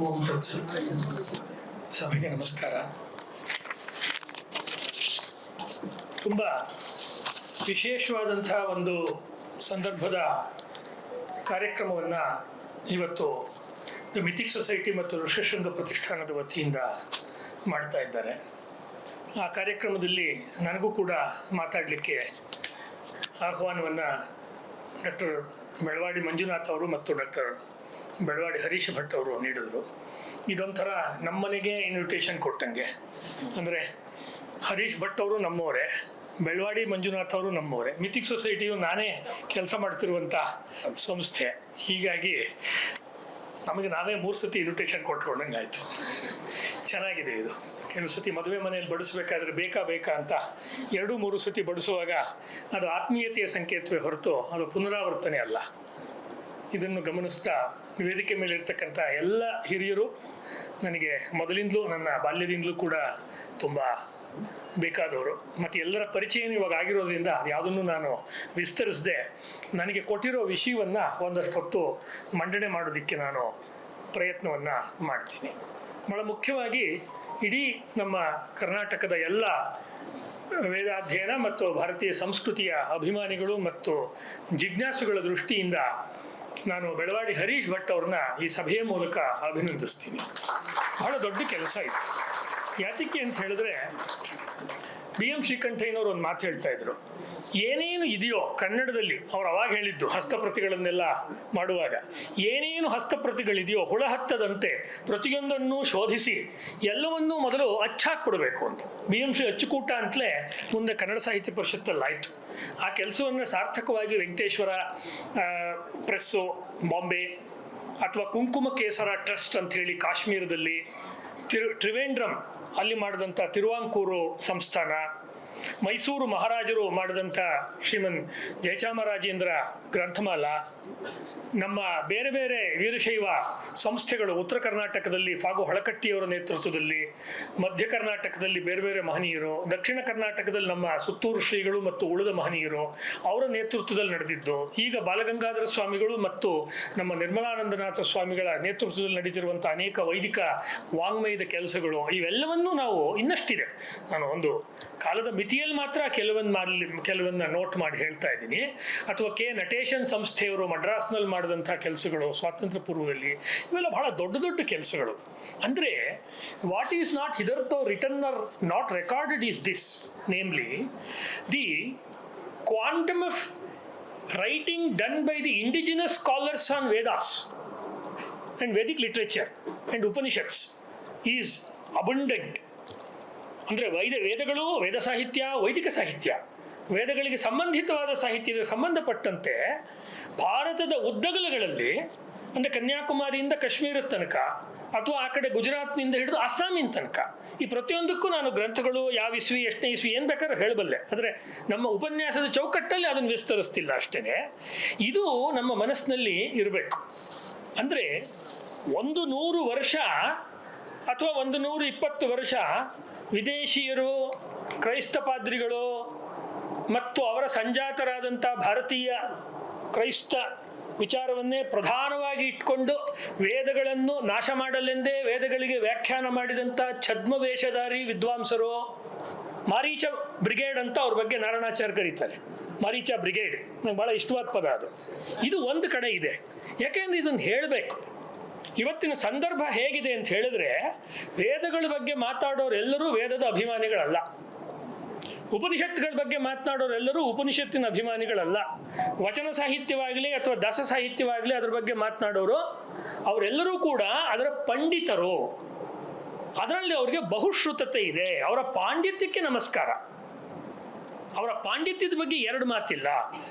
ಓಂ ತತ್ಸತ್. ಸಭೆಗೆ ನಮಸ್ಕಾರ. ತುಂಬ ವಿಶೇಷವಾದಂಥ ಒಂದು ಸಂದರ್ಭದ ಕಾರ್ಯಕ್ರಮವನ್ನು ಇವತ್ತು ದ ಮಿಥಿಕ್ ಸೊಸೈಟಿ ಮತ್ತು ಋಷಶೃಂಗ ಪ್ರತಿಷ್ಠಾನದ ವತಿಯಿಂದ ಮಾಡ್ತಾ ಇದ್ದಾರೆ. ಆ ಕಾರ್ಯಕ್ರಮದಲ್ಲಿ ನನಗೂ ಕೂಡ ಮಾತಾಡಲಿಕ್ಕೆ ಆಹ್ವಾನವನ್ನು ಡಾಕ್ಟರ್ ಬೆಳವಾಡಿ ಮಂಜುನಾಥ್ ಅವರು ಮತ್ತು ಡಾಕ್ಟರ್ ಬೆಳವಾಡಿ ಹರೀಶ್ ಭಟ್ ಅವರು ನೀಡಿದರು. ಇದೊಂಥರ ನಮ್ಮನೆಗೆ ಇನ್ವಿಟೇಷನ್ ಕೊಟ್ಟಂಗೆ. ಅಂದರೆ ಹರೀಶ್ ಭಟ್ ಅವರು ನಮ್ಮವರೇ, ಬೆಳವಾಡಿ ಮಂಜುನಾಥ್ ಅವರು ನಮ್ಮವರೇ, ಮಿಥಿಕ್ ಸೊಸೈಟಿಯು ನಾನೇ ಕೆಲಸ ಮಾಡ್ತಿರುವಂಥ ಸಂಸ್ಥೆ. ಹೀಗಾಗಿ ನಮಗೆ ನಾವೇ 3 ಸತಿ ಇನ್ವಿಟೇಷನ್ ಕೊಟ್ಕೊಂಡಂಗೆ ಆಯಿತು. ಚೆನ್ನಾಗಿದೆ ಇದು. ಕೆಲವು ಸತಿ ಮದುವೆ ಮನೆಯಲ್ಲಿ ಬಡಿಸ್ಬೇಕಾದ್ರೆ ಬೇಕಾ ಅಂತ 2-3 ಸತಿ ಬಡಿಸುವಾಗ ಅದು ಆತ್ಮೀಯತೆಯ ಸಂಕೇತವೇ ಹೊರತು ಅದು ಪುನರಾವರ್ತನೆ ಅಲ್ಲ. ಇದನ್ನು ಗಮನಿಸ್ತಾ ವೇದಿಕೆ ಮೇಲೆ ಇರ್ತಕ್ಕಂಥ ಎಲ್ಲ ಹಿರಿಯರು ನನಗೆ ಮೊದಲಿಂದಲೂ ನನ್ನ ಬಾಲ್ಯದಿಂದಲೂ ಕೂಡ ತುಂಬ ಬೇಕಾದವರು, ಮತ್ತು ಎಲ್ಲರ ಪರಿಚಯನೂ ಇವಾಗ ಆಗಿರೋದ್ರಿಂದ ಅದು ಯಾವುದನ್ನು ನಾನು ವಿಸ್ತರಿಸದೆ ನನಗೆ ಕೊಟ್ಟಿರೋ ವಿಷಯವನ್ನು ಒಂದಷ್ಟು ಹೊತ್ತು ಮಂಡನೆ ಮಾಡೋದಕ್ಕೆ ನಾನು ಪ್ರಯತ್ನವನ್ನು ಮಾಡ್ತೀನಿ. ಬಹಳ ಮುಖ್ಯವಾಗಿ ಇಡೀ ನಮ್ಮ ಕರ್ನಾಟಕದ ಎಲ್ಲ ವೇದಾಧ್ಯಯನ ಮತ್ತು ಭಾರತೀಯ ಸಂಸ್ಕೃತಿಯ ಅಭಿಮಾನಿಗಳು ಮತ್ತು ಜಿಜ್ಞಾಸುಗಳ ದೃಷ್ಟಿಯಿಂದ ನಾನು ಬೆಳವಾಡಿ ಹರೀಶ್ ಭಟ್ ಅವ್ರನ್ನ ಈ ಸಭೆಯ ಮೂಲಕ ಅಭಿನಂದಿಸ್ತೀನಿ. ಬಹಳ ದೊಡ್ಡ ಕೆಲಸ ಇದು. ಯಾತಕ್ಕೆ ಅಂತ ಹೇಳಿದ್ರೆ, BM ಶ್ರೀಕಂಠಯ್ಯನವರು ಒಂದು ಮಾತು ಹೇಳ್ತಾ ಇದ್ರು, ಏನೇನು ಇದೆಯೋ ಕನ್ನಡದಲ್ಲಿ, ಅವ್ರು ಅವಾಗ ಹೇಳಿದ್ದು ಹಸ್ತಪ್ರತಿಗಳನ್ನೆಲ್ಲ ಮಾಡುವಾಗ, ಏನೇನು ಹಸ್ತಪ್ರತಿಗಳಿದೆಯೋ ಹುಳ ಹತ್ತದಂತೆ ಪ್ರತಿಯೊಂದನ್ನು ಶೋಧಿಸಿ ಎಲ್ಲವನ್ನೂ ಮೊದಲು ಅಚ್ಚಾಕ್ಬಿಡ್ಬೇಕು ಅಂತ. BM ಶ್ರೀ ಅಚ್ಚುಕೂಟ ಅಂತಲೇ ಮುಂದೆ ಕನ್ನಡ ಸಾಹಿತ್ಯ ಪರಿಷತ್ತಲ್ಲಿ ಆಯಿತು. ಆ ಕೆಲಸವನ್ನು ಸಾರ್ಥಕವಾಗಿ ವೆಂಕಟೇಶ್ವರ ಪ್ರೆಸ್ಸು ಬಾಂಬೆ, ಅಥವಾ ಕುಂಕುಮ ಕೇಸರ ಟ್ರಸ್ಟ್ ಅಂಥೇಳಿ ಕಾಶ್ಮೀರದಲ್ಲಿ, ತ್ರಿವೇಂದ್ರಂ ಅಲ್ಲಿ ಮಾಡಿದಂಥ ತಿರುವಾಂಕೂರು ಸಂಸ್ಥಾನ, ಮೈಸೂರು ಮಹಾರಾಜರು ಮಾಡಿದಂಥ ಶ್ರೀಮನ್ ಜಯಚಾಮರಾಜೇಂದ್ರ ಗ್ರಂಥಮಾಲಾ, ನಮ್ಮ ಬೇರೆ ಬೇರೆ ವೀರಶೈವ ಸಂಸ್ಥೆಗಳು ಉತ್ತರ ಕರ್ನಾಟಕದಲ್ಲಿ ಫಾಗು ಹಳಕಟ್ಟಿಯವರ ನೇತೃತ್ವದಲ್ಲಿ, ಮಧ್ಯ ಕರ್ನಾಟಕದಲ್ಲಿ ಬೇರೆ ಬೇರೆ ಮಹನೀಯರು, ದಕ್ಷಿಣ ಕರ್ನಾಟಕದಲ್ಲಿ ನಮ್ಮ ಸುತ್ತೂರು ಶ್ರೀಗಳು ಮತ್ತು ಉಳಿದ ಮಹನೀಯರು ಅವರ ನೇತೃತ್ವದಲ್ಲಿ ನಡೆದಿದ್ದು, ಈಗ ಬಾಲಗಂಗಾಧರ ಸ್ವಾಮಿಗಳು ಮತ್ತು ನಮ್ಮ ನಿರ್ಮಲಾನಂದನಾಥ ಸ್ವಾಮಿಗಳ ನೇತೃತ್ವದಲ್ಲಿ ನಡೀತಿರುವಂಥ ಅನೇಕ ವೈದಿಕ ವಾಂಗ್ಮಯದ ಕೆಲಸಗಳು, ಇವೆಲ್ಲವನ್ನೂ ನಾವು ಇನ್ನಷ್ಟಿದೆ. ನಾನು ಒಂದು ಕಾಲದ ಮಿತಿಯಲ್ಲಿ ಮಾತ್ರ ಕೆಲವನ್ನ ನೋಟ್ ಮಾಡಿ ಹೇಳ್ತಾ ಇದ್ದೀನಿ. ಅಥವಾ ನಟೇಶನ್ ಸಂಸ್ಥೆಯವರು ಮಡ್ರಾಸ್ನಲ್ಲಿ ಮಾಡಿದಂಥ ಕೆಲಸಗಳು ಸ್ವಾತಂತ್ರ್ಯ ಪೂರ್ವದಲ್ಲಿ, ಇವೆಲ್ಲ ಬಹಳ ದೊಡ್ಡ ದೊಡ್ಡ ಕೆಲಸಗಳು. ಅಂದರೆ what is not hitherto written or not recorded is this, namely the quantum of writing done by the indigenous scholars on Vedas and Vedic literature and Upanishads is abundant. ಅಂದರೆ ವೇದಗಳು, ವೇದ ಸಾಹಿತ್ಯ, ವೈದಿಕ ಸಾಹಿತ್ಯ, ವೇದಗಳಿಗೆ ಸಂಬಂಧಿತವಾದ ಸಾಹಿತ್ಯದ ಸಂಬಂಧಪಟ್ಟಂತೆ ಭಾರತದ ಉದ್ದಗಲಗಳಲ್ಲಿ, ಅಂದರೆ ಕನ್ಯಾಕುಮಾರಿಯಿಂದ ಕಾಶ್ಮೀರದ ತನಕ, ಅಥವಾ ಆ ಕಡೆ ಗುಜರಾತ್ನಿಂದ ಹಿಡಿದು ಅಸ್ಸಾಮಿನ ತನಕ, ಈ ಪ್ರತಿಯೊಂದಕ್ಕೂ ನಾನು ಗ್ರಂಥಗಳು ಯಾವ ಇಸ್ವಿ ಎಷ್ಟನೇ ಇಸ್ವಿ ಏನು ಬೇಕಾದ್ರೂ ಹೇಳಬಲ್ಲೆ. ಆದರೆ ನಮ್ಮ ಉಪನ್ಯಾಸದ ಚೌಕಟ್ಟಲ್ಲಿ ಅದನ್ನು ವಿಸ್ತರಿಸ್ತಿಲ್ಲ ಅಷ್ಟೇ. ಇದು ನಮ್ಮ ಮನಸ್ಸಿನಲ್ಲಿ ಇರಬೇಕು. ಅಂದರೆ 100 ವರ್ಷ ಅಥವಾ 120 ವರ್ಷ ವಿದೇಶಿಯರು, ಕ್ರೈಸ್ತ ಪಾದ್ರಿಗಳು ಮತ್ತು ಅವರ ಸಂಜಾತರಾದಂಥ ಭಾರತೀಯ ಕ್ರೈಸ್ತ ವಿಚಾರವನ್ನೇ ಪ್ರಧಾನವಾಗಿ ಇಟ್ಕೊಂಡು ವೇದಗಳನ್ನು ನಾಶ ಮಾಡಲೆಂದೇ ವೇದಗಳಿಗೆ ವ್ಯಾಖ್ಯಾನ ಮಾಡಿದಂಥ ಛದ್ಮ ವೇಷಧಾರಿ ವಿದ್ವಾಂಸರು, ಮಾರೀಚ ಬ್ರಿಗೇಡ್ ಅಂತ ಅವ್ರ ಬಗ್ಗೆ ನಾರಾಯಣಾಚಾರ್ಯ ಕರೀತಾರೆ. ಮಾರೀಚ ಬ್ರಿಗೇಡ್ ನಂಗೆ ಭಾಳ ಇಷ್ಟವಾದ ಪದ ಅದು. ಇದು ಒಂದು ಕಡೆ ಇದೆ. ಯಾಕೆಂದ್ರೆ ಇದನ್ನು ಹೇಳಬೇಕು. ಇವತ್ತಿನ ಸಂದರ್ಭ ಹೇಗಿದೆ ಅಂತ ಹೇಳಿದ್ರೆ, ವೇದಗಳ ಬಗ್ಗೆ ಮಾತಾಡೋರೆಲ್ಲರೂ ವೇದದ ಅಭಿಮಾನಿಗಳಲ್ಲ, ಉಪನಿಷತ್ತುಗಳ ಬಗ್ಗೆ ಮಾತನಾಡೋರೆಲ್ಲರೂ ಉಪನಿಷತ್ತಿನ ಅಭಿಮಾನಿಗಳಲ್ಲ, ವಚನ ಸಾಹಿತ್ಯವಾಗಲಿ ಅಥವಾ ದಾಸ ಸಾಹಿತ್ಯವಾಗಲಿ ಅದ್ರ ಬಗ್ಗೆ ಮಾತನಾಡೋರು ಅವರೆಲ್ಲರೂ ಕೂಡ ಅದರ ಪಂಡಿತರು. ಅದರಲ್ಲಿ ಅವ್ರಿಗೆ ಬಹುಶ್ರುತತೆ ಇದೆ. ಅವರ ಪಾಂಡಿತ್ಯಕ್ಕೆ ನಮಸ್ಕಾರ. ಅವರ ಪಾಂಡಿತ್ಯದ ಬಗ್ಗೆ 2 ಮಾತಿಲ್ಲ.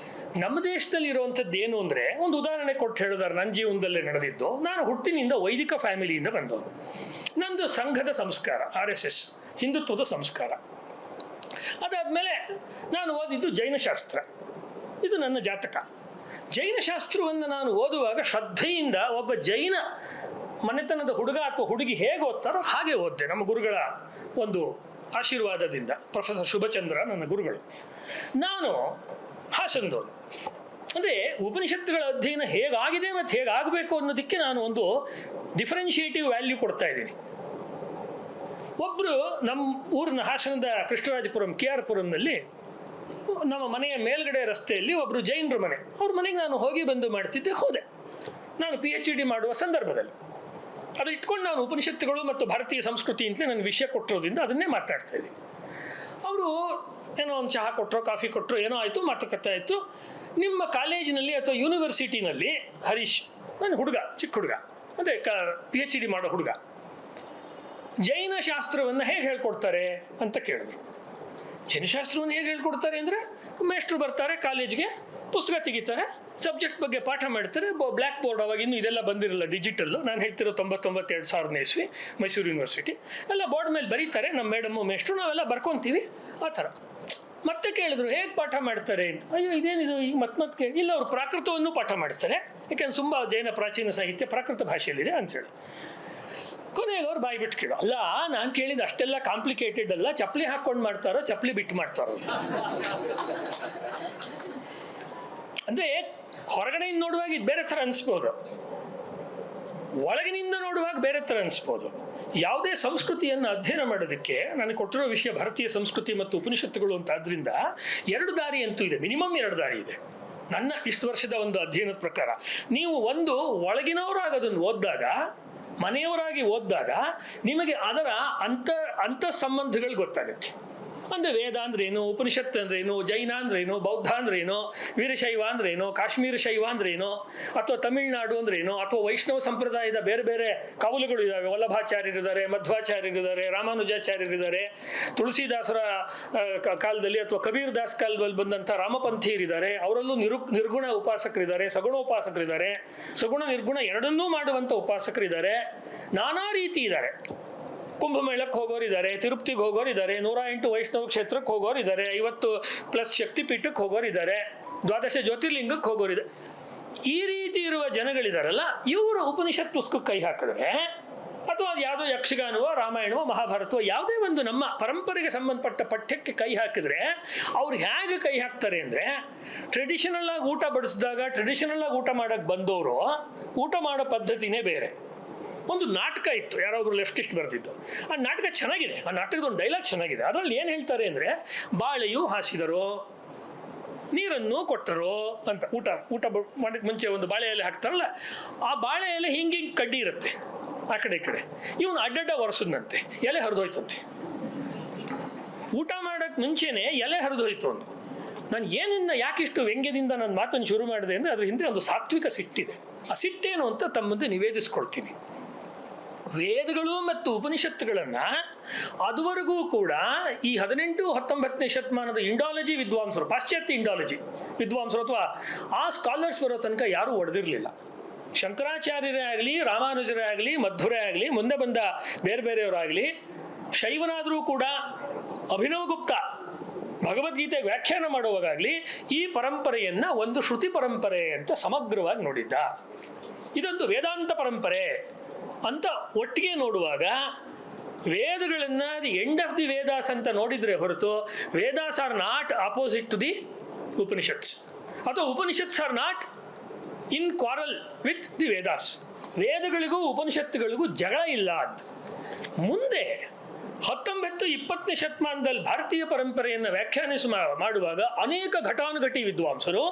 ನಮ್ಮ ದೇಶದಲ್ಲಿ ಇರುವಂಥದ್ದು ಏನು ಅಂದರೆ, ಒಂದು ಉದಾಹರಣೆ ಕೊಟ್ಟು ಹೇಳಿದಾರೆ. ನನ್ನ ಜೀವನದಲ್ಲೇ ನಡೆದಿದ್ದು, ನಾನು ಹುಟ್ಟಿನಿಂದ ವೈದಿಕ ಫ್ಯಾಮಿಲಿಯಿಂದ ಬಂದವರು. ನಂದು ಸಂಘದ ಸಂಸ್ಕಾರ, RSS ಹಿಂದುತ್ವದ ಸಂಸ್ಕಾರ. ಅದಾದಮೇಲೆ ನಾನು ಓದಿದ್ದು ಜೈನಶಾಸ್ತ್ರ. ಇದು ನನ್ನ ಜಾತಕ. ಜೈನಶಾಸ್ತ್ರವನ್ನು ನಾನು ಓದುವಾಗ ಶ್ರದ್ಧೆಯಿಂದ ಒಬ್ಬ ಜೈನ ಮನೆತನದ ಹುಡುಗ ಅಥವಾ ಹುಡುಗಿ ಹೇಗೆ ಓದ್ತಾರೋ ಹಾಗೆ ಓದ್ದೆ. ನಮ್ಮ ಗುರುಗಳ ಒಂದು ಆಶೀರ್ವಾದದಿಂದ. ಪ್ರೊಫೆಸರ್ ಶುಭಚಂದ್ರ ನನ್ನ ಗುರುಗಳು. ನಾನು ಹಾಸನದವನು. ಅಂದರೆ ಉಪನಿಷತ್ತುಗಳ ಅಧ್ಯಯನ ಹೇಗಾಗಿದೆ ಮತ್ತು ಹೇಗಾಗಬೇಕು ಅನ್ನೋದಕ್ಕೆ ನಾನು ಒಂದು ಡಿಫರೆನ್ಷಿಯೇಟಿವ್ ವ್ಯಾಲ್ಯೂ ಕೊಡ್ತಾ ಇದ್ದೀನಿ. ಒಬ್ಬರು ನಮ್ಮ ಊರಿನ ಹಾಸನದ ಕೃಷ್ಣರಾಜಪುರಂ KR ಪುರಂನಲ್ಲಿ ನಮ್ಮ ಮನೆಯ ಮೇಲ್ಗಡೆ ರಸ್ತೆಯಲ್ಲಿ ಒಬ್ಬರು ಜೈನರ ಮನೆ, ಅವ್ರ ಮನೆಗೆ ನಾನು ಹೋಗಿ ಬಂದು ಮಾಡ್ತಿದ್ದೆ. ಹೋದೆ ನಾನು PhD ಮಾಡುವ ಸಂದರ್ಭದಲ್ಲಿ. ಅದು ಇಟ್ಕೊಂಡು ನಾನು ಉಪನಿಷತ್ತುಗಳು ಮತ್ತು ಭಾರತೀಯ ಸಂಸ್ಕೃತಿ ಅಂತಲೇ ನನಗೆ ವಿಷಯ ಕೊಟ್ಟಿರೋದ್ರಿಂದ ಅದನ್ನೇ ಮಾತಾಡ್ತಾ ಇದ್ದೀನಿ. ಅವರು ಏನೋ ಒಂದು ಚಹಾ ಕೊಟ್ಟರು, ಕಾಫಿ ಕೊಟ್ಟರು, ಏನೋ ಆಯಿತು, ಮಾತುಕತೆ ಆಯಿತು. ನಿಮ್ಮ ಕಾಲೇಜಿನಲ್ಲಿ ಅಥವಾ ಯೂನಿವರ್ಸಿಟಿನಲ್ಲಿ ಹರೀಶ್, ನನ್ನ ಹುಡುಗ, ಚಿಕ್ಕ ಹುಡುಗ, ಅಂದರೆ PhD ಮಾಡೋ ಹುಡುಗ, ಜೈನ ಶಾಸ್ತ್ರವನ್ನು ಹೇಗೆ ಹೇಳ್ಕೊಡ್ತಾರೆ ಅಂತ ಕೇಳಿದ್ರು. ಜೈನಶಾಸ್ತ್ರವನ್ನು ಹೇಗೆ ಹೇಳ್ಕೊಡ್ತಾರೆ ಅಂದರೆ, ಮೇಷ್ಟ್ರು ಬರ್ತಾರೆ ಕಾಲೇಜ್ಗೆ, ಪುಸ್ತಕ ತೆಗಿತಾರೆ, ಸಬ್ಜೆಕ್ಟ್ ಬಗ್ಗೆ ಪಾಠ ಮಾಡ್ತಾರೆ. ಬ್ಲ್ಯಾಕ್ ಬೋರ್ಡ್, ಅವಾಗ ಇನ್ನೂ ಇದೆಲ್ಲ ಬಂದಿರಲ್ಲ, ಡಿಜಿಟಲ್ಲು. ನಾನು ಹೇಳ್ತಿರೋ 99-2000 ಇಸ್ವಿ, ಮೈಸೂರು ಯೂನಿವರ್ಸಿಟಿ. ಎಲ್ಲ ಬೋರ್ಡ್ ಮೇಲೆ ಬರೀತಾರೆ, ನಮ್ಮ ಮೇಡಮ್ಮು ಮೇಷ್ಟ್ರು, ನಾವೆಲ್ಲ ಬರ್ಕೊತೀವಿ ಆ ಥರ. ಮತ್ತೆ ಕೇಳಿದ್ರು ಹೇಗೆ ಪಾಠ ಮಾಡ್ತಾರೆ ಅಂತ. ಅಯ್ಯೋ ಇದೇನಿದು ಈಗ ಮತ್ತೆ ಕೇಳಿ. ಇಲ್ಲ, ಅವರು ಪ್ರಾಕೃತವನ್ನು ಪಾಠ ಮಾಡ್ತಾರೆ, ಯಾಕೆಂದ್ರೆ ತುಂಬ ಜೈನ ಪ್ರಾಚೀನ ಸಾಹಿತ್ಯ ಪ್ರಾಕೃತ ಭಾಷೆಯಲ್ಲಿದೆ ಅಂಥೇಳಿ. ಕೊನೆಗೆ ಅವ್ರು ಬಾಯಿ ಬಿಟ್ಟು ಕೇಳು, ಅಲ್ಲ ನಾನು ಕೇಳಿದ್ದು ಅಷ್ಟೆಲ್ಲ ಕಾಂಪ್ಲಿಕೇಟೆಡ್ ಅಲ್ಲ, ಚಪ್ಪಲಿ ಹಾಕ್ಕೊಂಡು ಮಾಡ್ತಾರೋ ಚಪ್ಪಲಿ ಬಿಟ್ಟು ಮಾಡ್ತಾರೋ. ಅಂದರೆ ಹೊರಗಡೆಯಿಂದ ನೋಡುವಾಗ ಇದು ಬೇರೆ ಥರ ಅನಿಸ್ಬೋದು, ಒಳಗಿನಿಂದ ನೋಡುವಾಗ ಬೇರೆ ಥರ ಅನಿಸ್ಬೋದು. ಯಾವುದೇ ಸಂಸ್ಕೃತಿಯನ್ನು ಅಧ್ಯಯನ ಮಾಡೋದಕ್ಕೆ ನನಗೆ ಕೊಟ್ಟಿರೋ ವಿಷಯ ಭಾರತೀಯ ಸಂಸ್ಕೃತಿ ಮತ್ತು ಉಪನಿಷತ್ತುಗಳು ಅಂತ. ಆದ್ದರಿಂದ 2 ದಾರಿ ಅಂತೂ ಇದೆ, ಮಿನಿಮಮ್ 2 ದಾರಿ ಇದೆ ನನ್ನ ಇಷ್ಟು ವರ್ಷದ ಒಂದು ಅಧ್ಯಯನದ ಪ್ರಕಾರ. ನೀವು ಒಂದು ಒಳಗಿನವರಾಗೋದನ್ನು ಓದಿದಾಗ, ಮನೆಯವರಾಗಿ ಓದಿದಾಗ ನಿಮಗೆ ಅದರ ಅಂತ ಸಂಬಂಧಗಳು ಗೊತ್ತಾಗುತ್ತೆ. ಅಂದರೆ ವೇದ ಅಂದ್ರೇನು, ಉಪನಿಷತ್ತು ಅಂದ್ರೇನು, ಜೈನ ಅಂದ್ರೇನು, ಬೌದ್ಧ ಅಂದ್ರೇನು, ವೀರಶೈವ ಅಂದ್ರೇನು, ಕಾಶ್ಮೀರ ಶೈವ ಅಂದ್ರೇನು, ಅಥವಾ ತಮಿಳುನಾಡು ಅಂದ್ರೇನು, ಅಥವಾ ವೈಷ್ಣವ ಸಂಪ್ರದಾಯದ ಬೇರೆ ಬೇರೆ ಕವಲುಗಳು ಇದ್ದಾವೆ. ವಲ್ಲಭಾಚಾರ್ಯರಿದ್ದಾರೆ, ಮಧ್ವಾಚಾರ್ಯರಿದ್ದಾರೆ, ರಾಮಾನುಜಾಚಾರ್ಯರಿದ್ದಾರೆ, ತುಳಸಿದಾಸರ ಕಾಲದಲ್ಲಿ ಅಥವಾ ಕಬೀರ್ ದಾಸ್ ಕಾಲದಲ್ಲಿ ಬಂದಂಥ ರಾಮಪಂಥೀಯರಿದ್ದಾರೆ. ಅವರಲ್ಲೂ ನಿರ್ಗುಣ ಉಪಾಸಕರಿದ್ದಾರೆ, ಸಗುಣ ಉಪಾಸಕರಿದ್ದಾರೆ, ಸಗುಣ ನಿರ್ಗುಣ ಎರಡನ್ನೂ ಮಾಡುವಂಥ ಉಪಾಸಕರಿದ್ದಾರೆ. ನಾನಾ ರೀತಿ ಇದ್ದಾರೆ. ಕುಂಭಮೇಳಕ್ಕೆ ಹೋಗೋರಿದ್ದಾರೆ, ತಿರುಪತಿಗೆ ಹೋಗೋರಿದ್ದಾರೆ, 108 ವೈಷ್ಣವ ಕ್ಷೇತ್ರಕ್ಕೆ ಹೋಗೋರಿದ್ದಾರೆ, 50+ ಶಕ್ತಿಪೀಠಕ್ಕೆ ಹೋಗೋರಿದ್ದಾರೆ, 12 ಜ್ಯೋತಿರ್ಲಿಂಗಕ್ಕೆ ಹೋಗೋರಿದ್ದಾರೆ. ಈ ರೀತಿ ಇರುವ ಜನಗಳಿದಾರಲ್ಲ, ಇವರು ಉಪನಿಷತ್ ಪುಸ್ತಕಕ್ಕೆ ಕೈ ಹಾಕಿದ್ರೆ, ಅಥವಾ ಅದು ಯಾವುದೋ ಯಕ್ಷಗಾನವೋ ರಾಮಾಯಣವೋ ಮಹಾಭಾರತವೋ ಯಾವುದೇ ಒಂದು ನಮ್ಮ ಪರಂಪರೆಗೆ ಸಂಬಂಧಪಟ್ಟ ಪಠ್ಯಕ್ಕೆ ಕೈ ಹಾಕಿದ್ರೆ ಅವ್ರು ಹೇಗೆ ಕೈ ಹಾಕ್ತಾರೆ ಅಂದರೆ, ಟ್ರೆಡಿಷನಲ್ ಆಗಿ ಊಟ ಬಡಿಸಿದಾಗ ಟ್ರೆಡಿಷನಲ್ ಆಗಿ ಊಟ ಮಾಡೋಕ್ಕೆ ಬಂದವರು ಊಟ ಮಾಡೋ ಪದ್ಧತಿನೇ ಬೇರೆ. ಒಂದು ನಾಟಕ ಇತ್ತು, ಯಾರೊಬ್ರು ಲೆಫ್ಟಿಸ್ಟ್ ಬರೆದಿದ್ದು. ಆ ನಾಟಕ ಚೆನ್ನಾಗಿದೆ, ಆ ನಾಟಕದ ಒಂದು ಡೈಲಾಗ್ ಚೆನ್ನಾಗಿದೆ. ಅದರಲ್ಲಿ ಏನು ಹೇಳ್ತಾರೆ ಅಂದರೆ, ಬಾಳೆಯು ಹಾಸಿದರು, ನೀರನ್ನು ಕೊಟ್ಟರು ಅಂತ. ಊಟ ಮಾಡೋಕ್ಕೆ ಮುಂಚೆ ಒಂದು ಬಾಳೆ ಎಲೆ ಹಾಕ್ತಾರಲ್ಲ, ಆ ಬಾಳೆ ಎಲೆ ಹಿಂಗೆ ಕಡ್ಡಿ ಇರುತ್ತೆ ಆ ಕಡೆ ಈ ಕಡೆ. ಇವನು ಅಡ್ಡಡ್ಡ ಒರೆಸದಂತೆ ಎಲೆ ಹರಿದೋಯ್ತಂತೆ. ಊಟ ಮಾಡೋಕ್ಕೆ ಮುಂಚೆನೇ ಎಲೆ ಹರಿದೋಯ್ತು ಅಂತ. ನಾನು ಏನನ್ನ ಯಾಕಿಷ್ಟು ವ್ಯಂಗ್ಯದಿಂದ ನನ್ನ ಮಾತನ್ನು ಶುರು ಮಾಡಿದೆ ಅಂದರೆ, ಅದ್ರ ಹಿಂದೆ ಒಂದು ಸಾತ್ವಿಕ ಸಿಟ್ಟಿದೆ. ಆ ಸಿಟ್ಟೇನು ಅಂತ ತಮ್ಮ ಮುಂದೆ ನಿವೇದಿಸ್ಕೊಳ್ತೀನಿ. ವೇದಗಳು ಮತ್ತು ಉಪನಿಷತ್ತುಗಳನ್ನು ಅದುವರೆಗೂ ಕೂಡ ಈ 18-19ನೇ ಶತಮಾನದ ಇಂಡಾಲಜಿ ವಿದ್ವಾಂಸರು, ಪಾಶ್ಚಾತ್ಯ ಇಂಡಾಲಜಿ ವಿದ್ವಾಂಸರು ಅಥವಾ ಆ ಸ್ಕಾಲರ್ಸ್ ಬರೋ ತನಕ ಯಾರೂ ಒಡೆದಿರಲಿಲ್ಲ. ಶಂಕರಾಚಾರ್ಯರೇ ಆಗಲಿ, ರಾಮಾನುಜರೇ ಆಗಲಿ, ಮಧ್ವರೇ ಆಗಲಿ, ಮುಂದೆ ಬಂದ ಬೇರೆ ಬೇರೆಯವರಾಗಲಿ, ಶೈವನಾದರೂ ಕೂಡ ಅಭಿನವ ಗುಪ್ತ ಭಗವದ್ಗೀತೆ ವ್ಯಾಖ್ಯಾನ ಮಾಡುವಾಗಲಿ ಈ ಪರಂಪರೆಯನ್ನು ಒಂದು ಶ್ರುತಿ ಪರಂಪರೆ ಅಂತ ಸಮಗ್ರವಾಗಿ ನೋಡಿದ್ದ. ಇದೊಂದು ವೇದಾಂತ ಪರಂಪರೆ ಅಂತ ಒಟ್ಟಿಗೆ ನೋಡುವಾಗ ವೇದಗಳನ್ನು the end of the Vedas ಅಂತ ನೋಡಿದರೆ ಹೊರತು, Vedas are not opposite to the Upanishads, ಅಥವಾ Upanishads are not in quarrel with the Vedas. ವೇದಗಳಿಗೂ ಉಪನಿಷತ್ತುಗಳಿಗೂ ಜಗಳ ಇಲ್ಲ ಅಂತ. ಮುಂದೆ 19-20ನೇ ಶತಮಾನದಲ್ಲಿ ಭಾರತೀಯ ಪರಂಪರೆಯನ್ನು ಮಾಡುವಾಗ ಅನೇಕ ಘಟಾನುಘಟಿ ವಿದ್ವಾಂಸರು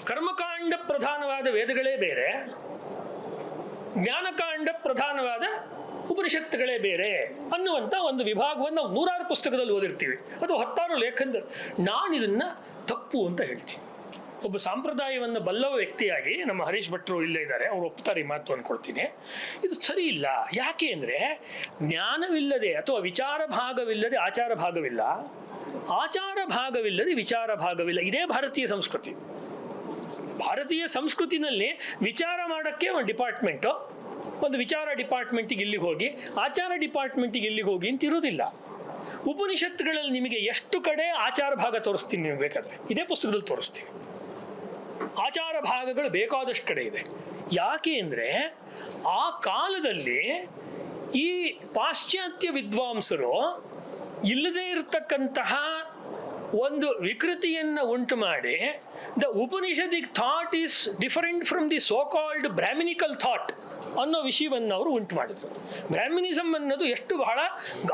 ಕರ್ಮಕಾಂಡ ಪ್ರಧಾನವಾದ ವೇದಗಳೇ ಬೇರೆ, ಜ್ಞಾನಕಾಂಡ ಪ್ರಧಾನವಾದ ಉಪನಿಷತ್ತುಗಳೇ ಬೇರೆ ಅನ್ನುವಂಥ ಒಂದು ವಿಭಾಗವನ್ನು 100 ಪುಸ್ತಕದಲ್ಲಿ ಓದಿರ್ತೀವಿ, ಅಥವಾ 10 ಲೇಖನದಲ್ಲಿ. ನಾನು ಇದನ್ನು ತಪ್ಪು ಅಂತ ಹೇಳ್ತೀನಿ. ಒಬ್ಬ ಸಾಂಪ್ರದಾಯವನ್ನು ಬಲ್ಲವ ವ್ಯಕ್ತಿಯಾಗಿ ನಮ್ಮ ಹರೀಶ್ ಭಟ್ರು ಇಲ್ಲೇ ಇದ್ದಾರೆ, ಅವರು ಒಪ್ತಾರೆ ಈ ಮಾತು ಅಂದ್ಕೊಳ್ತೀನಿ. ಇದು ಸರಿ ಇಲ್ಲ. ಯಾಕೆ ಅಂದರೆ, ಜ್ಞಾನವಿಲ್ಲದೆ ಅಥವಾ ವಿಚಾರ ಭಾಗವಿಲ್ಲದೆ ಆಚಾರ ಭಾಗವಿಲ್ಲ, ಆಚಾರ ಭಾಗವಿಲ್ಲದೆ ವಿಚಾರ ಭಾಗವಿಲ್ಲ. ಇದೇ ಭಾರತೀಯ ಸಂಸ್ಕೃತಿ. ಭಾರತೀಯ ಸಂಸ್ಕೃತಿನಲ್ಲಿ ವಿಚಾರ ಮಾಡೋಕ್ಕೆ ಒಂದು ಡಿಪಾರ್ಟ್ಮೆಂಟು, ಒಂದು ವಿಚಾರ ಡಿಪಾರ್ಟ್ಮೆಂಟಿಗೆ ಇಲ್ಲಿಗೆ ಹೋಗಿ, ಆಚಾರ ಡಿಪಾರ್ಟ್ಮೆಂಟಿಗೆ ಇಲ್ಲಿಗೆ ಹೋಗಿ ಅಂತ ಇರೋದಿಲ್ಲ. ಉಪನಿಷತ್ತುಗಳಲ್ಲಿ ನಿಮಗೆ ಎಷ್ಟು ಕಡೆ ಆಚಾರ ಭಾಗ ತೋರಿಸ್ತೀನಿ, ನಿಮಗೆ ಬೇಕಾದರೆ ಇದೇ ಪುಸ್ತಕದಲ್ಲಿ ತೋರಿಸ್ತೀನಿ. ಆಚಾರ ಭಾಗಗಳು ಬೇಕಾದಷ್ಟು ಕಡೆ ಇದೆ. ಯಾಕೆ ಅಂದರೆ, ಆ ಕಾಲದಲ್ಲಿ ಈ ಪಾಶ್ಚಾತ್ಯ ವಿದ್ವಾಂಸರು ಇಲ್ಲದೇ ಇರತಕ್ಕಂತಹ ಒಂದು ವಿಕೃತಿಯನ್ನು ಉಂಟು ಮಾಡಿ the Upanishadic thought is different from the so called Brahminical thought ಅನ್ನೋ ವಿಷಯವನ್ನು ಅವರು ಉಂಟು ಮಾಡಿದ್ರು. ಬ್ರಾಹ್ಮಿನಿಸಮ್ ಅನ್ನೋದು ಎಷ್ಟು ಬಹಳ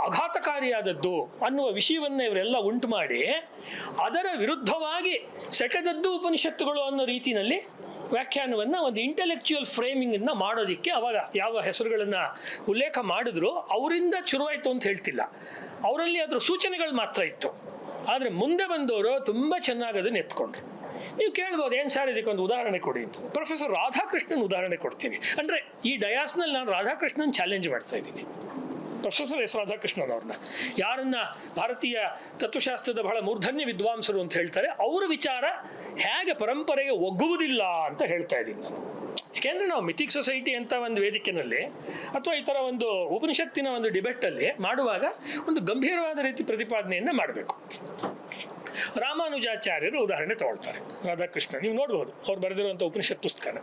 ಆಘಾತಕಾರಿಯಾದದ್ದು ಅನ್ನುವ ವಿಷಯವನ್ನು ಇವರೆಲ್ಲ ಉಂಟು ಮಾಡಿ ಅದರ ವಿರುದ್ಧವಾಗಿ ಸೆಟೆದದ್ದು ಉಪನಿಷತ್ತುಗಳು ಅನ್ನೋ ರೀತಿಯಲ್ಲಿ ವ್ಯಾಖ್ಯಾನವನ್ನು ಒಂದು ಇಂಟೆಲೆಕ್ಚುಯಲ್ ಫ್ರೇಮಿಂಗನ್ನು ಮಾಡೋದಕ್ಕೆ ಅವಾಗ ಯಾವ ಹೆಸರುಗಳನ್ನು ಉಲ್ಲೇಖ ಮಾಡಿದ್ರು ಅವರಿಂದ ಶುರುವಾಯಿತು ಅಂತ ಹೇಳ್ತಿಲ್ಲ, ಅವರಲ್ಲಿ ಅದರ ಸೂಚನೆಗಳು ಮಾತ್ರ ಇತ್ತು. ಆದರೆ ಮುಂದೆ ಬಂದವರು ತುಂಬ ಚೆನ್ನಾಗಿ ಅದನ್ನು ಎತ್ಕೊಂಡ್ರು. ನೀವು ಕೇಳ್ಬೋದು, ಏನು ಸರ್ ಇದಕ್ಕೆ ಒಂದು ಉದಾಹರಣೆ ಕೊಡಿ ಅಂತ. ಪ್ರೊಫೆಸರ್ ರಾಧಾಕೃಷ್ಣನ್ ಉದಾಹರಣೆ ಕೊಡ್ತೀನಿ. ಅಂದರೆ ಈ ಡಯಾಸ್ನಲ್ಲಿ ನಾನು ರಾಧಾಕೃಷ್ಣನ್ ಚಾಲೆಂಜ್ ಮಾಡ್ತಾ ಇದ್ದೀನಿ, ಪ್ರೊಫೆಸರ್ ಎಸ್ ರಾಧಾಕೃಷ್ಣನ್ ಅವ್ರನ್ನ, ಯಾರನ್ನ ಭಾರತೀಯ ತತ್ವಶಾಸ್ತ್ರದ ಬಹಳ ಮೂರ್ಧನ್ಯ ವಿದ್ವಾಂಸರು ಅಂತ ಹೇಳ್ತಾರೆ, ಅವರ ವಿಚಾರ ಹೇಗೆ ಪರಂಪರೆಗೆ ಒಗ್ಗುವುದಿಲ್ಲ ಅಂತ ಹೇಳ್ತಾ ಇದ್ದೀನಿ ನಾನು. ಯಾಕೆಂದರೆ ನಾವು ಮಿಥಿಕ್ ಸೊಸೈಟಿ ಅಂತ ಒಂದು ವೇದಿಕೆಯಲ್ಲಿ ಅಥವಾ ಈ ಥರ ಒಂದು ಉಪನಿಷತ್ತಿನ ಒಂದು ಡಿಬೇಟಲ್ಲಿ ಮಾಡುವಾಗ ಒಂದು ಗಂಭೀರವಾದ ರೀತಿ ಪ್ರತಿಪಾದನೆಯನ್ನು ಮಾಡಬೇಕು. ರಾಮಾನುಜಾಚಾರ್ಯರು ಉದಾಹರಣೆ ತಗೊಳ್ತಾರೆ ರಾಧಾಕೃಷ್ಣ, ನೀವು ನೋಡ್ಬೋದು ಅವ್ರು ಬರೆದಿರುವಂಥ ಉಪನಿಷತ್ ಪುಸ್ತಕನ.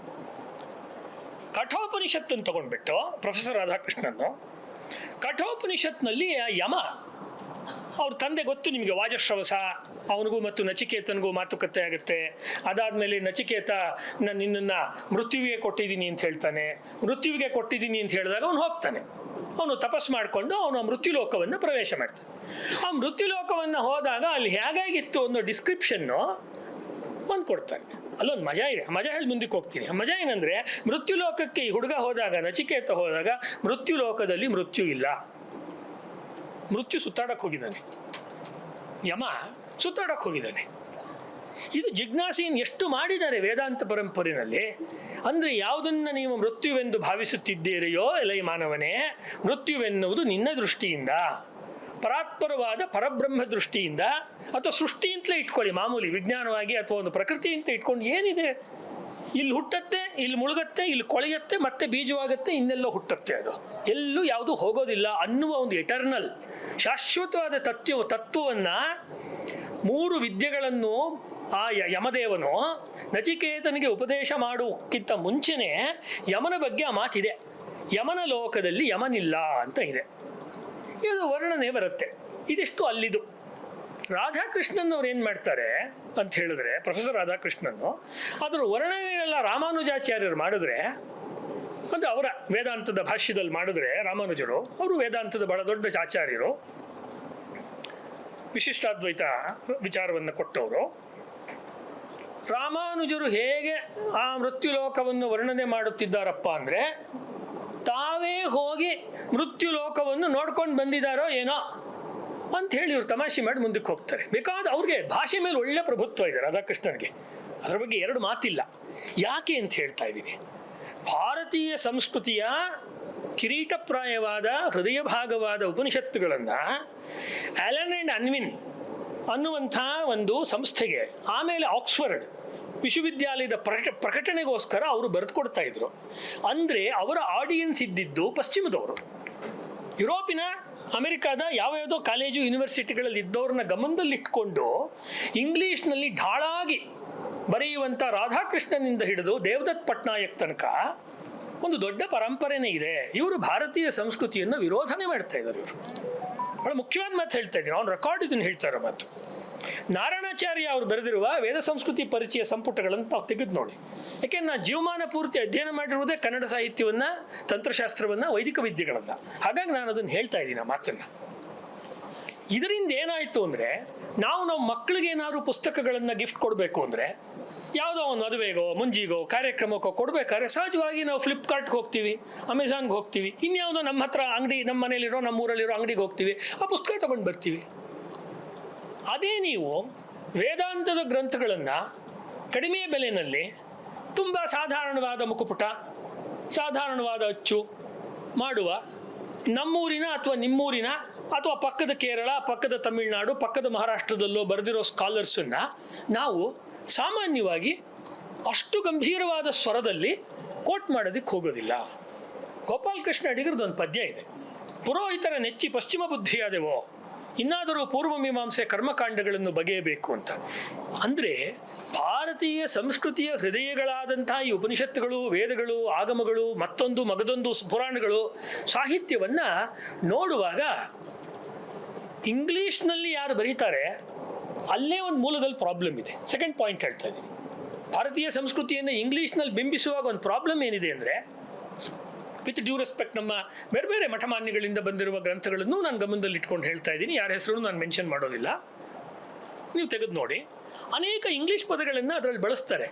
ಕಠೋಪನಿಷತ್ತನ್ನು ತಗೊಂಡ್ಬಿಟ್ಟು ಪ್ರೊಫೆಸರ್ ರಾಧಾಕೃಷ್ಣನ್ನು, ಕಠೋಪನಿಷತ್ನಲ್ಲಿ ಯಮ ಅವ್ರ ತಂದೆ ಗೊತ್ತು ನಿಮಗೆ, ವಾಜಶ್ರವಸ, ಅವನಿಗೂ ಮತ್ತು ನಚಿಕೇತನಿಗೂ ಮಾತುಕತೆ ಆಗುತ್ತೆ. ಅದಾದಮೇಲೆ ನಚಿಕೇತ ನಾನು ನಿನ್ನನ್ನು ಮೃತ್ಯುವಿಗೆ ಕೊಟ್ಟಿದ್ದೀನಿ ಅಂತ ಹೇಳ್ತಾನೆ. ಮೃತ್ಯುವಿಗೆ ಕೊಟ್ಟಿದ್ದೀನಿ ಅಂತ ಹೇಳಿದಾಗ ಅವನು ಹೋಗ್ತಾನೆ, ಅವನು ತಪಸ್ ಮಾಡಿಕೊಂಡು ಅವನು ಆ ಮೃತ್ಯುಲೋಕವನ್ನು ಪ್ರವೇಶ ಮಾಡ್ತಾನೆ. ಆ ಮೃತ್ಯುಲೋಕವನ್ನು ಹೋದಾಗ ಅಲ್ಲಿ ಹೇಗಾಗಿತ್ತು ಅನ್ನೋ ಡಿಸ್ಕ್ರಿಪ್ಷನ್ನು ಒಂದು ಕೊಡ್ತಾನೆ. ಅಲ್ಲೊಂದು ಮಜಾ ಇದೆ, ಮಜಾ ಹೇಳಿ ಮುಂದಕ್ಕೆ ಹೋಗ್ತೀನಿ. ಮಜಾ ಏನಂದರೆ, ಮೃತ್ಯುಲೋಕಕ್ಕೆ ಈ ಹುಡುಗ ಹೋದಾಗ, ನಚಿಕೇತ ಹೋದಾಗ, ಮೃತ್ಯುಲೋಕದಲ್ಲಿ ಮೃತ್ಯು ಇಲ್ಲ, ಮೃತ್ಯು ಸುತ್ತಾಡಕ್ಕೆ ಹೋಗಿದ್ದಾನೆ, ಯಮ ಸುತ್ತಾಡಕ್ಕೆ ಹೋಗಿದ್ದಾನೆ. ಇದು ಜಿಜ್ಞಾಸೆಯನ್ನು ಎಷ್ಟು ಮಾಡಿದ್ದಾರೆ ವೇದಾಂತ ಪರಂಪರೆಯಲ್ಲಿ. ಅಂದರೆ ಯಾವುದನ್ನು ನೀವು ಮೃತ್ಯುವೆಂದು ಭಾವಿಸುತ್ತಿದ್ದೀರೆಯೋ ಎಲೈ ಮಾನವನೇ, ಮೃತ್ಯುವೆನ್ನುವುದು ನಿನ್ನ ದೃಷ್ಟಿಯಿಂದ, ಪರಾತ್ಪರವಾದ ಪರಬ್ರಹ್ಮ ದೃಷ್ಟಿಯಿಂದ, ಅಥವಾ ಸೃಷ್ಟಿ ಅಂತಲೇ ಇಟ್ಕೊಳ್ಳಿ, ಮಾಮೂಲಿ ವಿಜ್ಞಾನವಾಗಿ ಅಥವಾ ಒಂದು ಪ್ರಕೃತಿ ಅಂತ ಇಟ್ಕೊಂಡು ಏನಿದೆ, ಇಲ್ಲಿ ಹುಟ್ಟತ್ತೆ, ಇಲ್ಲಿ ಮುಳುಗತ್ತೆ, ಇಲ್ಲಿ ಕೊಳೆಯತ್ತೆ, ಮತ್ತೆ ಬೀಜವಾಗತ್ತೆ, ಇನ್ನೆಲ್ಲೋ ಹುಟ್ಟತ್ತೆ, ಅದು ಎಲ್ಲೂ ಯಾವುದೂ ಹೋಗೋದಿಲ್ಲ ಅನ್ನುವ ಒಂದು ಎಟರ್ನಲ್ ಶಾಶ್ವತವಾದ ತತ್ವವನ್ನು 3 ವಿದ್ಯೆಗಳನ್ನು ಆ ಯಮದೇವನು ನಚಿಕೇತನಿಗೆ ಉಪದೇಶ ಮಾಡೋಕ್ಕಿಂತ ಮುಂಚೆನೇ ಯಮನ ಬಗ್ಗೆ ಆ ಮಾತಿದೆ. ಯಮನ ಲೋಕದಲ್ಲಿ ಯಮನಿಲ್ಲ ಅಂತ ಇದೆ, ಇದು ವರ್ಣನೆ ಬರುತ್ತೆ. ಇದಿಷ್ಟು ಅಲ್ಲಿದು. ರಾಧಾಕೃಷ್ಣನ್ ಅವ್ರು ಏನು ಮಾಡ್ತಾರೆ ಅಂತ ಹೇಳಿದ್ರೆ, ಪ್ರೊಫೆಸರ್ ರಾಧಾಕೃಷ್ಣನ್ನು ಅದರ ವರ್ಣನೆಯೆಲ್ಲ ರಾಮಾನುಜಾಚಾರ್ಯರು ಮಾಡಿದ್ರೆ, ಅಂದರೆ ಅವರ ವೇದಾಂತದ ಭಾಷ್ಯದಲ್ಲಿ ಮಾಡಿದ್ರೆ, ರಾಮಾನುಜರು ಅವರು ವೇದಾಂತದ ಬಹಳ ದೊಡ್ಡ ಆಚಾರ್ಯರು, ವಿಶಿಷ್ಟಾದ್ವೈತ ವಿಚಾರವನ್ನು ಕೊಟ್ಟವರು. ರಾಮಾನುಜರು ಹೇಗೆ ಆ ಮೃತ್ಯುಲೋಕವನ್ನು ವರ್ಣನೆ ಮಾಡುತ್ತಿದ್ದಾರಪ್ಪ ಅಂದರೆ, ತಾವೇ ಹೋಗಿ ಮೃತ್ಯುಲೋಕವನ್ನು ನೋಡ್ಕೊಂಡು ಬಂದಿದ್ದಾರೋ ಏನೋ ಅಂತ ಹೇಳಿ ಇವ್ರು ತಮಾಷೆ ಮಾಡಿ ಮುಂದಕ್ಕೆ ಹೋಗ್ತಾರೆ. ಬೇಕಾದ ಅವ್ರಿಗೆ ಭಾಷೆ ಮೇಲೆ ಒಳ್ಳೆ ಪ್ರಭುತ್ವ ಇದೆ ರಾಧಾಕೃಷ್ಣನ್ಗೆ, ಅದರ ಬಗ್ಗೆ 2 ಮಾತಿಲ್ಲ. ಯಾಕೆ ಅಂತ ಹೇಳ್ತಾ ಇದ್ದೀನಿ, ಭಾರತೀಯ ಸಂಸ್ಕೃತಿಯ ಕಿರೀಟಪ್ರಾಯವಾದ ಹೃದಯ ಭಾಗವಾದ ಉಪನಿಷತ್ತುಗಳನ್ನು ಆಲನ್ ಆ್ಯಂಡ್ ಅನ್ವಿನ್ ಅನ್ನುವಂಥ ಒಂದು ಸಂಸ್ಥೆಗೆ, ಆಮೇಲೆ ಆಕ್ಸ್ಫರ್ಡ್ ವಿಶ್ವವಿದ್ಯಾಲಯದ ಪ್ರಕಟಣೆಗೋಸ್ಕರ ಅವರು ಬರೆದು ಕೊಡ್ತಾ ಇದ್ರು. ಅಂದರೆ ಅವರ ಆಡಿಯನ್ಸ್ ಇದ್ದಿದ್ದು ಪಶ್ಚಿಮದವರು, ಯುರೋಪಿನ, ಅಮೆರಿಕಾದ ಯಾವುದೋ ಕಾಲೇಜು ಯೂನಿವರ್ಸಿಟಿಗಳಲ್ಲಿ ಇದ್ದವ್ರನ್ನ ಗಮನದಲ್ಲಿಟ್ಕೊಂಡು ಇಂಗ್ಲೀಷ್ನಲ್ಲಿ ಢಾಳಾಗಿ ಬರೆಯುವಂಥ ರಾಧಾಕೃಷ್ಣನಿಂದ ಹಿಡಿದು ದೇವದತ್ ಪಟ್ನಾಯಕ್ ತನಕ ಒಂದು ದೊಡ್ಡ ಪರಂಪರೆನೇ ಇದೆ. ಇವರು ಭಾರತೀಯ ಸಂಸ್ಕೃತಿಯನ್ನು ವಿರೋಧನೆ ಮಾಡ್ತಾ ಇದ್ದಾರೆ. ಇವರು ಬಹಳ ಮುಖ್ಯವಾದ ಮಾತು ಹೇಳ್ತಾ ಇದ್ದೀನಿ, ಅವ್ನು ರೆಕಾರ್ಡ್ ಇದನ್ನು ಹೇಳ್ತಾ ಇರೋ ಮಾತು. ನಾರಾಯಣಾಚಾರ್ಯ ಅವರು ಬರೆದಿರುವ ವೇದ ಸಂಸ್ಕೃತಿ ಪರಿಚಯ ಸಂಪುಟಗಳನ್ನು ತಾವು ತೆಗೆದು ನೋಡಿ. ಯಾಕೆಂದ್ರೆ ನಾನು ಜೀವಮಾನ ಪೂರ್ತಿ ಅಧ್ಯಯನ ಮಾಡಿರುವುದೇ ಕನ್ನಡ ಸಾಹಿತ್ಯವನ್ನು, ತಂತ್ರಶಾಸ್ತ್ರವನ್ನು, ವೈದಿಕ ವಿದ್ಯೆಗಳನ್ನು. ಹಾಗಾಗಿ ನಾನು ಅದನ್ನು ಹೇಳ್ತಾ ಇದ್ದೀನಿ ಆ ಮಾತನ್ನು. ಇದರಿಂದ ಏನಾಯಿತು ಅಂದರೆ, ನಾವು ನಮ್ಮ ಮಕ್ಕಳಿಗೆ ಏನಾದರೂ ಪುಸ್ತಕಗಳನ್ನು ಗಿಫ್ಟ್ ಕೊಡಬೇಕು ಅಂದರೆ, ಯಾವುದೋ ಒಂದು ಮದುವೆಗೋ ಮುಂಜಿಗೋ ಕಾರ್ಯಕ್ರಮಕ್ಕೋ ಕೊಡಬೇಕಾದ್ರೆ ಸಹಜವಾಗಿ ನಾವು ಫ್ಲಿಪ್ಕಾರ್ಟ್ಗೆ ಹೋಗ್ತೀವಿ, ಅಮೆಝಾನ್ಗೆ ಹೋಗ್ತೀವಿ, ಇನ್ಯಾವುದೋ ನಮ್ಮ ಹತ್ರ ಅಂಗಡಿ, ನಮ್ಮ ಮನೇಲಿರೋ, ನಮ್ಮ ಊರಲ್ಲಿರೋ ಅಂಗಡಿಗೆ ಹೋಗ್ತೀವಿ, ಆ ಪುಸ್ತಕ ತಗೊಂಡು ಬರ್ತೀವಿ. ಅದೇ ನೀವು ವೇದಾಂತದ ಗ್ರಂಥಗಳನ್ನು ಕಡಿಮೆ ಬೆಲೆಯಲ್ಲಿ ತುಂಬ ಸಾಧಾರಣವಾದ ಮುಖಪುಟ, ಸಾಧಾರಣವಾದ ಅಚ್ಚು ಮಾಡುವ ನಮ್ಮೂರಿನ ಅಥವಾ ನಿಮ್ಮೂರಿನ ಅಥವಾ ಪಕ್ಕದ ಕೇರಳ, ಪಕ್ಕದ ತಮಿಳುನಾಡು, ಪಕ್ಕದ ಮಹಾರಾಷ್ಟ್ರದಲ್ಲೋ ಬರೆದಿರೋ ಸ್ಕಾಲರ್ಸನ್ನು ನಾವು ಸಾಮಾನ್ಯವಾಗಿ ಅಷ್ಟು ಗಂಭೀರವಾದ ಸ್ವರದಲ್ಲಿ ಕೋಟ್ ಮಾಡೋದಕ್ಕೆ ಹೋಗೋದಿಲ್ಲ. ಗೋಪಾಲಕೃಷ್ಣ ಅಡಿಗರದ್ದು ಒಂದು ಪದ್ಯ ಇದೆ, ಪುರೋಹಿತರ ನೆಚ್ಚಿ ಪಶ್ಚಿಮ ಬುದ್ಧಿಯಾದೆವೋ, ಇನ್ನಾದರೂ ಪೂರ್ವ ಮೀಮಾಂಸೆ ಕರ್ಮಕಾಂಡಗಳನ್ನು ಬಗೆಯಬೇಕು ಅಂತ. ಅಂದರೆ ಭಾರತೀಯ ಸಂಸ್ಕೃತಿಯ ಹೃದಯಗಳಾದಂಥ ಈ ಉಪನಿಷತ್ತುಗಳು, ವೇದಗಳು, ಆಗಮಗಳು, ಮತ್ತೊಂದು ಮಗದೊಂದು ಪುರಾಣಗಳು, ಸಾಹಿತ್ಯವನ್ನು ನೋಡುವಾಗ ಇಂಗ್ಲೀಷ್ನಲ್ಲಿ ಯಾರು ಬರೀತಾರೆ ಅಲ್ಲೇ ಒಂದು ಮೂಲದಲ್ಲಿ ಪ್ರಾಬ್ಲಮ್ ಇದೆ. ಸೆಕೆಂಡ್ ಪಾಯಿಂಟ್ ಹೇಳ್ತಾ ಇದ್ದೀನಿ, ಭಾರತೀಯ ಸಂಸ್ಕೃತಿಯನ್ನು ಇಂಗ್ಲೀಷ್ನಲ್ಲಿ ಬಿಂಬಿಸುವಾಗ ಒಂದು ಪ್ರಾಬ್ಲಮ್ ಏನಿದೆ ಅಂದರೆ, ವಿತ್ ಡ್ಯೂ ರೆಸ್ಪೆಕ್ಟ್ ನಮ್ಮ ಬೇರೆ ಬೇರೆ ಮಠಮಾನ್ಯಗಳಿಂದ ಬಂದಿರುವ ಗ್ರಂಥಗಳನ್ನು ನಾನು ಗಮನದಲ್ಲಿ ಇಟ್ಕೊಂಡು ಹೇಳ್ತಾ ಇದ್ದೀನಿ, ಯಾರ ಹೆಸರು ನಾನು ಮೆನ್ಷನ್ ಮಾಡೋದಿಲ್ಲ, ನೀವು ತೆಗೆದು ನೋಡಿ. ಅನೇಕ ಇಂಗ್ಲೀಷ್ ಪದಗಳನ್ನು ಅದರಲ್ಲಿ ಬಳಸ್ತಾರೆ.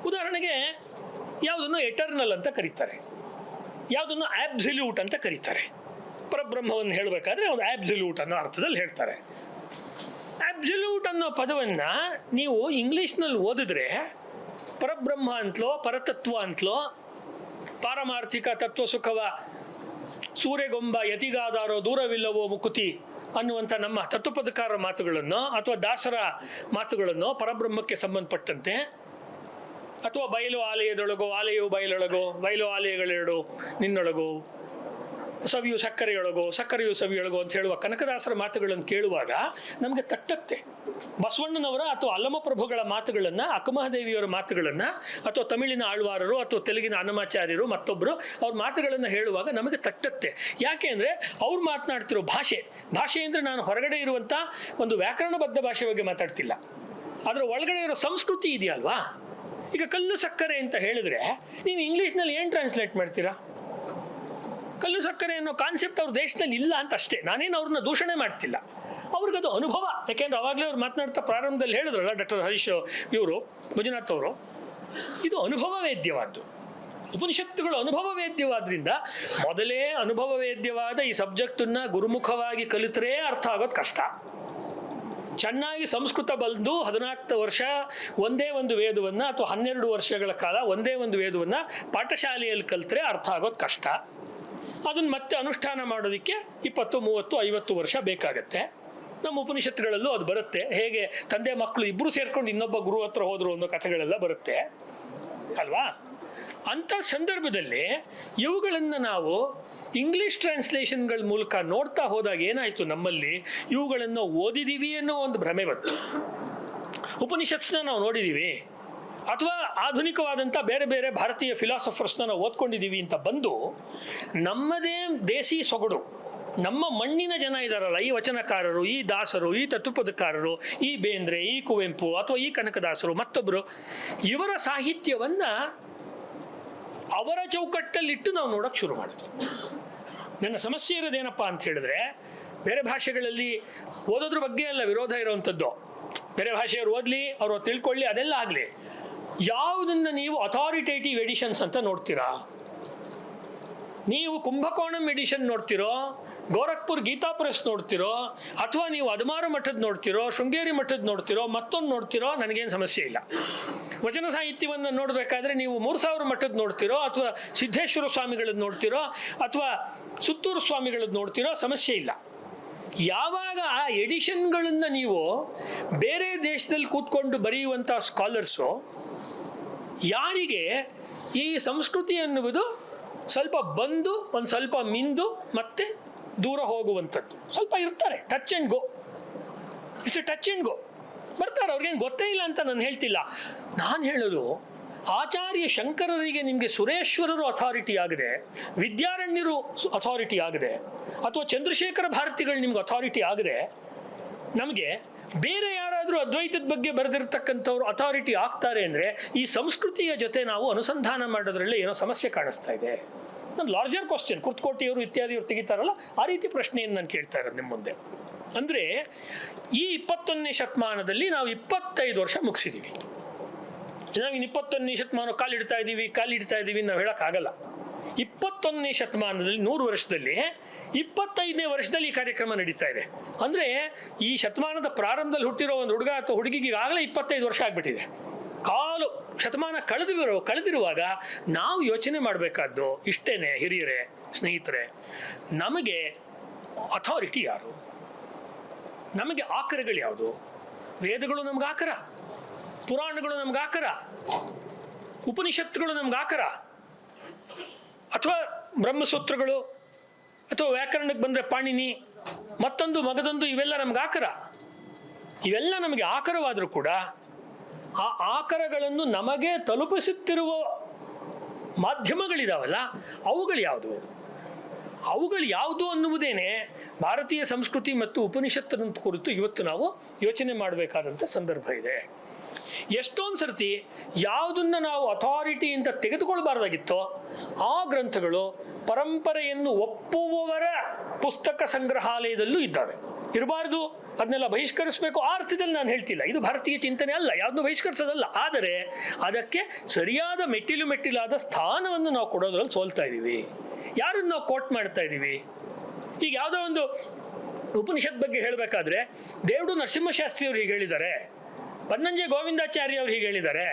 ಉದಾಹರಣೆಗೆ ಯಾವುದನ್ನು ಎಟರ್ನಲ್ ಅಂತ ಕರೀತಾರೆ, ಯಾವುದನ್ನು ಆಬ್ಸಲ್ಯೂಟ್ ಅಂತ ಕರೀತಾರೆ. ಪರಬ್ರಹ್ಮವನ್ನು ಹೇಳಬೇಕಾದ್ರೆ ಒಂದು ಆಬ್ಸಲ್ಯೂಟ್ ಅನ್ನೋ ಅರ್ಥದಲ್ಲಿ ಹೇಳ್ತಾರೆ. ಆಬ್ಸಲ್ಯೂಟ್ ಅನ್ನೋ ಪದವನ್ನು ನೀವು ಇಂಗ್ಲೀಷ್ನಲ್ಲಿ ಓದಿದ್ರೆ ಪರಬ್ರಹ್ಮ ಅಂತಲೋ ಪರತತ್ವ ಅಂತಲೋ ಪಾರಮಾರ್ಥಿಕ ತತ್ವ ಸುಖವ ಸೂರ್ಯಗೊಂಬ ಯತಿಗಾದಾರೋ ದೂರವಿಲ್ಲವೋ ಮುಕುತಿ ಅನ್ನುವಂಥ ನಮ್ಮ ತತ್ವಪದಕಾರ ಮಾತುಗಳನ್ನು ಅಥವಾ ದಾಸರ ಮಾತುಗಳನ್ನು ಪರಬ್ರಹ್ಮಕ್ಕೆ ಸಂಬಂಧಪಟ್ಟಂತೆ, ಅಥವಾ ಬಯಲು ಆಲಯದೊಳಗೋ ಆಲಯವು ಬಯಲೊಳಗೋ ಬಯಲು ಆಲಯಗಳೆರಡು ನಿನ್ನೊಳಗೋ ಸವಿಯು ಸಕ್ಕರೆಯೊಳಗೋ ಸಕ್ಕರೆಯು ಸವಿಯೊಳಗೋ ಅಂತ ಹೇಳುವ ಕನಕದಾಸರ ಮಾತುಗಳನ್ನು ಕೇಳುವಾಗ ನಮಗೆ ತಟ್ಟತ್ತೆ. ಬಸವಣ್ಣನವರ ಅಥವಾ ಅಲ್ಲಮಪ್ರಭುಗಳ ಮಾತುಗಳನ್ನು, ಅಕ್ಕಮಹಾದೇವಿಯವರ ಮಾತುಗಳನ್ನು, ಅಥವಾ ತಮಿಳಿನ ಆಳ್ವಾರರು ಅಥವಾ ತೆಲುಗಿನ ಅನ್ನಮಾಚಾರ್ಯರು ಮತ್ತೊಬ್ಬರು ಅವ್ರ ಮಾತುಗಳನ್ನು ಹೇಳುವಾಗ ನಮಗೆ ತಟ್ಟತ್ತೆ. ಯಾಕೆ ಅಂದರೆ ಅವ್ರು ಮಾತನಾಡ್ತಿರೋ ಭಾಷೆ ಅಂದರೆ ನಾನು ಹೊರಗಡೆ ಇರುವಂಥ ಒಂದು ವ್ಯಾಕರಣಬದ್ಧ ಭಾಷೆ ಬಗ್ಗೆ ಮಾತಾಡ್ತಿಲ್ಲ, ಅದರ ಒಳಗಡೆ ಇರೋ ಸಂಸ್ಕೃತಿ ಇದೆಯಲ್ವಾ. ಈಗ ಕಲ್ಲು ಸಕ್ಕರೆ ಅಂತ ಹೇಳಿದ್ರೆ ನೀವು ಇಂಗ್ಲೀಷ್ನಲ್ಲಿ ಏನು ಟ್ರಾನ್ಸ್ಲೇಟ್ ಮಾಡ್ತೀರಾ? ಕಲ್ಲು ಸಕ್ಕರೆ ಅನ್ನೋ ಕಾನ್ಸೆಪ್ಟ್ ಅವ್ರ ದೇಶದಲ್ಲಿ ಇಲ್ಲ ಅಂತ ಅಷ್ಟೇ. ನಾನೇನು ಅವ್ರನ್ನ ದೂಷಣೆ ಮಾಡ್ತಿಲ್ಲ, ಅವ್ರಿಗದು ಅನುಭವ. ಯಾಕೆಂದ್ರೆ ಅವಾಗಲೇ ಅವ್ರು ಮಾತನಾಡ್ತಾ ಪ್ರಾರಂಭದಲ್ಲಿ ಹೇಳಿದ್ರಲ್ಲ ಡಾಕ್ಟರ್ ಹರೀಶ್ ಇವರು, ಮಂಜುನಾಥ್ ಅವರು, ಇದು ಅನುಭವ ವೇದ್ಯವಾದ್ದು. ಉಪನಿಷತ್ತುಗಳು ಅನುಭವ ವೇದ್ಯವಾದ್ರಿಂದ ಮೊದಲೇ ಅನುಭವ ವೇದ್ಯವಾದ ಈ ಸಬ್ಜೆಕ್ಟನ್ನು ಗುರುಮುಖವಾಗಿ ಕಲಿತರೆ ಅರ್ಥ ಆಗೋದು ಕಷ್ಟ. ಚೆನ್ನಾಗಿ ಸಂಸ್ಕೃತ ಬಂದು 14 ವರ್ಷ ಒಂದೇ ಒಂದು ವೇದವನ್ನು ಅಥವಾ 12 ವರ್ಷಗಳ ಕಾಲ ಒಂದೇ ಒಂದು ವೇದವನ್ನು ಪಾಠಶಾಲೆಯಲ್ಲಿ ಕಲಿತರೆ ಅರ್ಥ ಆಗೋದು ಕಷ್ಟ. ಅದನ್ನು ಮತ್ತೆ ಅನುಷ್ಠಾನ ಮಾಡೋದಕ್ಕೆ 20, 30, 50 ವರ್ಷ ಬೇಕಾಗತ್ತೆ. ನಮ್ಮ ಉಪನಿಷತ್ತುಗಳಲ್ಲೂ ಅದು ಬರುತ್ತೆ. ಹೇಗೆ ತಂದೆ ಮಕ್ಕಳು ಇಬ್ಬರು ಸೇರ್ಕೊಂಡು ಇನ್ನೊಬ್ಬ ಗುರು ಹತ್ರ ಹೋದರು ಅನ್ನೋ ಕಥೆಗಳೆಲ್ಲ ಬರುತ್ತೆ ಅಲ್ವಾ. ಅಂಥ ಸಂದರ್ಭದಲ್ಲಿ ಇವುಗಳನ್ನು ನಾವು ಇಂಗ್ಲೀಷ್ ಟ್ರಾನ್ಸ್ಲೇಷನ್ಗಳ ಮೂಲಕ ನೋಡ್ತಾ ಹೋದಾಗ ಏನಾಯಿತು, ನಮ್ಮಲ್ಲಿ ಇವುಗಳನ್ನು ಓದಿದ್ದೀವಿ ಅನ್ನೋ ಒಂದು ಭ್ರಮೆ ಬಂತು. ಉಪನಿಷತ್ಸ್ನ ನಾವು ನೋಡಿದ್ದೀವಿ ಅಥವಾ ಆಧುನಿಕವಾದಂಥ ಬೇರೆ ಬೇರೆ ಭಾರತೀಯ ಫಿಲಾಸಫರ್ಸ್ನ ನಾವು ಓದ್ಕೊಂಡಿದ್ದೀವಿ ಅಂತ ಬಂದು ನಮ್ಮದೇ ದೇಸಿ ಸೊಗಡು, ನಮ್ಮ ಮಣ್ಣಿನ ಜನ ಇದ್ದಾರಲ್ಲ, ಈ ವಚನಕಾರರು, ಈ ದಾಸರು, ಈ ತತ್ವಪದಕಾರರು, ಈ ಬೇಂದ್ರೆ, ಈ ಕುವೆಂಪು ಅಥವಾ ಈ ಕನಕದಾಸರು ಮತ್ತೊಬ್ಬರು, ಇವರ ಸಾಹಿತ್ಯವನ್ನು ಅವರ ಚೌಕಟ್ಟಲ್ಲಿಟ್ಟು ನಾವು ನೋಡೋಕ್ಕೆ ಶುರು ಮಾಡಿದ್ವಿ. ನನ್ನ ಸಮಸ್ಯೆ ಇರೋದೇನಪ್ಪ ಅಂತ ಹೇಳಿದ್ರೆ, ಬೇರೆ ಭಾಷೆಗಳಲ್ಲಿ ಓದೋದ್ರ ಬಗ್ಗೆ ಎಲ್ಲ ವಿರೋಧ ಇರೋವಂಥದ್ದು, ಬೇರೆ ಭಾಷೆಯವರು ಓದಲಿ, ಅವರು ತಿಳ್ಕೊಳ್ಳಿ, ಅದೆಲ್ಲ ಆಗಲಿ. ಯಾವುದನ್ನು ನೀವು ಅಥಾರಿಟೇಟಿವ್ ಎಡಿಷನ್ಸ್ ಅಂತ ನೋಡ್ತೀರಾ? ನೀವು ಕುಂಭಕೋಣಂ ಎಡಿಷನ್ ನೋಡ್ತಿರೋ, ಗೋರಖ್ಪುರ್ ಗೀತಾ ಪ್ರೆಸ್ ನೋಡ್ತಿರೋ, ಅಥವಾ ನೀವು ಅದಮಾರು ಮಠದ ನೋಡ್ತಿರೋ, ಶೃಂಗೇರಿ ಮಠದ ನೋಡ್ತಿರೋ, ಮತ್ತೊಂದು ನೋಡ್ತಿರೋ, ನನಗೇನು ಸಮಸ್ಯೆ ಇಲ್ಲ. ವಚನ ಸಾಹಿತ್ಯವನ್ನು ನೋಡಬೇಕಾದ್ರೆ ನೀವು 3000 ಮಠದ ನೋಡ್ತಿರೋ, ಅಥವಾ ಸಿದ್ದೇಶ್ವರ ಸ್ವಾಮಿಗಳದ್ದು ನೋಡ್ತಿರೋ, ಅಥವಾ ಸುತ್ತೂರು ಸ್ವಾಮಿಗಳದ್ದು ನೋಡ್ತಿರೋ, ಸಮಸ್ಯೆ ಇಲ್ಲ. ಯಾವಾಗ ಆ ಎಡಿಷನ್ಗಳನ್ನು ನೀವು ಬೇರೆ ದೇಶದಲ್ಲಿ ಕೂತ್ಕೊಂಡು ಬರೆಯುವಂಥ ಸ್ಕಾಲರ್ಸು, ಯಾರಿಗೆ ಈ ಸಂಸ್ಕೃತಿ ಅನ್ನುವುದು ಸ್ವಲ್ಪ ಬಂದು ಒಂದು ಸ್ವಲ್ಪ ಮಿಂದು ಮತ್ತೆ ದೂರ ಹೋಗುವಂಥದ್ದು ಸ್ವಲ್ಪ ಇರ್ತಾರೆ, touch and go, it's A touch and go ಬರ್ತಾರೆ. ಅವ್ರಿಗೇನು ಗೊತ್ತೇ ಇಲ್ಲ ಅಂತ ನಾನು ಹೇಳ್ತಿಲ್ಲ. ನಾನು ಹೇಳೋದು, ಆಚಾರ್ಯ ಶಂಕರರಿಗೆ ನಿಮಗೆ ಸುರೇಶ್ವರರು ಅಥಾರಿಟಿ ಆಗದೆ, ವಿದ್ಯಾರಣ್ಯರು ಅಥಾರಿಟಿ ಆಗದೆ, ಅಥವಾ ಚಂದ್ರಶೇಖರ ಭಾರತಿಗಳು ನಿಮ್ಗೆ ಅಥಾರಿಟಿ ಆಗದೆ, ನಮಗೆ ಬೇರೆ ಯಾರಾದರೂ ಅದ್ವೈತದ ಬಗ್ಗೆ ಬರೆದಿರ್ತಕ್ಕಂಥವ್ರು ಅಥಾರಿಟಿ ಆಗ್ತಾರೆ ಅಂದರೆ ಈ ಸಂಸ್ಕೃತಿಯ ಜೊತೆ ನಾವು ಅನುಸಂಧಾನ ಮಾಡೋದ್ರಲ್ಲಿ ಏನೋ ಸಮಸ್ಯೆ ಕಾಣಿಸ್ತಾ ಇದೆ. ನನ್ನ ಲಾರ್ಜರ್ ಕ್ವಶನ್, ಕುರ್ತಕೋಟಿಯವರು ಇತ್ಯಾದಿಯವರು ತೆಗಿತಾರಲ್ಲ, ಆ ರೀತಿ ಪ್ರಶ್ನೆಯನ್ನು ನಾನು ಕೇಳ್ತಾ ಇರೋದು ನಿಮ್ಮ ಮುಂದೆ. ಅಂದರೆ ಈ 21ನೇ ಶತಮಾನದಲ್ಲಿ ನಾವು 25 ವರ್ಷ ಮುಗಿಸಿದ್ದೀವಿ. ನಾವಿನ್ನು 21ನೇ ಶತಮಾನ ಕಾಲಿಡ್ತಾ ಇದ್ದೀವಿ ನಾವು ಹೇಳೋಕ್ಕಾಗಲ್ಲ. 21ನೇ ಶತಮಾನದಲ್ಲಿ 100 ವರ್ಷದಲ್ಲಿ 25ನೇ ವರ್ಷದಲ್ಲಿ ಈ ಕಾರ್ಯಕ್ರಮ ನಡೀತಾ ಇದೆ. ಅಂದರೆ ಈ ಶತಮಾನದ ಪ್ರಾರಂಭದಲ್ಲಿ ಹುಟ್ಟಿರೋ ಒಂದು ಹುಡುಗ ಅಥವಾ ಹುಡುಗಿಗೆ ಈಗಾಗಲೇ 25 ವರ್ಷ ಆಗಿಬಿಟ್ಟಿದೆ. ಕಾಲು ಶತಮಾನ ಕಳೆದಿರುವಾಗ ನಾವು ಯೋಚನೆ ಮಾಡಬೇಕಾದ್ದು ಇಷ್ಟೇನೆ, ಹಿರಿಯರೇ, ಸ್ನೇಹಿತರೆ, ನಮಗೆ ಅಥಾರಿಟಿ ಯಾರು? ನಮಗೆ ಆಕರಗಳು ಯಾವುದು? ವೇದಗಳು ನಮ್ಗೆ ಆಕರ, ಪುರಾಣಗಳು ನಮ್ಗೆ ಆಕರ, ಉಪನಿಷತ್ತುಗಳು ನಮ್ಗೆ ಆಕರ, ಅಥವಾ ಬ್ರಹ್ಮಸೂತ್ರಗಳು, ಅಥವಾ ವ್ಯಾಕರಣಕ್ಕೆ ಬಂದರೆ ಪಾಣಿನಿ, ಮತ್ತೊಂದು ಮಗದೊಂದು, ಇವೆಲ್ಲ ನಮ್ಗೆ ಆಕರ. ಇವೆಲ್ಲ ನಮಗೆ ಆಕರವಾದರೂ ಕೂಡ ಆ ಆಕರಗಳನ್ನು ನಮಗೆ ತಲುಪಿಸುತ್ತಿರುವ ಮಾಧ್ಯಮಗಳಿದಾವಲ್ಲ, ಅವುಗಳು ಯಾವುದು? ಅವುಗಳು ಯಾವುದು ಅನ್ನುವುದೇನೆ ಭಾರತೀಯ ಸಂಸ್ಕೃತಿ ಮತ್ತು ಉಪನಿಷತ್ತನ್ನು ಕುರಿತು ಇವತ್ತು ನಾವು ಯೋಚನೆ ಮಾಡಬೇಕಾದಂಥ ಸಂದರ್ಭ ಇದೆ. ಎಷ್ಟೊಂದು ಸರ್ತಿ ಯಾವುದನ್ನ ನಾವು ಅಥಾರಿಟಿಯಿಂದ ತೆಗೆದುಕೊಳ್ಬಾರ್ದಾಗಿತ್ತೋ ಆ ಗ್ರಂಥಗಳು ಪರಂಪರೆಯನ್ನು ಒಪ್ಪುವವರ ಪುಸ್ತಕ ಸಂಗ್ರಹಾಲಯದಲ್ಲೂ ಇದ್ದಾವೆ. ಇರಬಾರ್ದು, ಅದನ್ನೆಲ್ಲ ಬಹಿಷ್ಕರಿಸಬೇಕು ಆ ಅರ್ಥದಲ್ಲಿ ನಾನು ಹೇಳ್ತಿಲ್ಲ. ಇದು ಭಾರತೀಯ ಚಿಂತನೆ ಅಲ್ಲ, ಯಾವುದನ್ನು ಬಹಿಷ್ಕರಿಸೋದಲ್ಲ. ಆದರೆ ಅದಕ್ಕೆ ಸರಿಯಾದ ಮೆಟ್ಟಿಲಾದ ಸ್ಥಾನವನ್ನು ನಾವು ಕೊಡೋದ್ರಲ್ಲಿ ಸೋಲ್ತಾ ಇದ್ದೀವಿ. ಯಾರನ್ನು ನಾವು ಕೋಟ್ ಮಾಡ್ತಾ ಇದ್ದೀವಿ? ಈಗ ಯಾವುದೋ ಒಂದು ಉಪನಿಷತ್ ಬಗ್ಗೆ ಹೇಳಬೇಕಾದ್ರೆ ದೇವಡು ನರಸಿಂಹಶಾಸ್ತ್ರಿ ಅವರು ಹೀಗೆ ಹೇಳಿದ್ದಾರೆ, ಪನ್ನಂಜೆ ಗೋವಿಂದಾಚಾರ್ಯ ಅವ್ರು ಹೀಗೆ ಹೇಳಿದ್ದಾರೆ,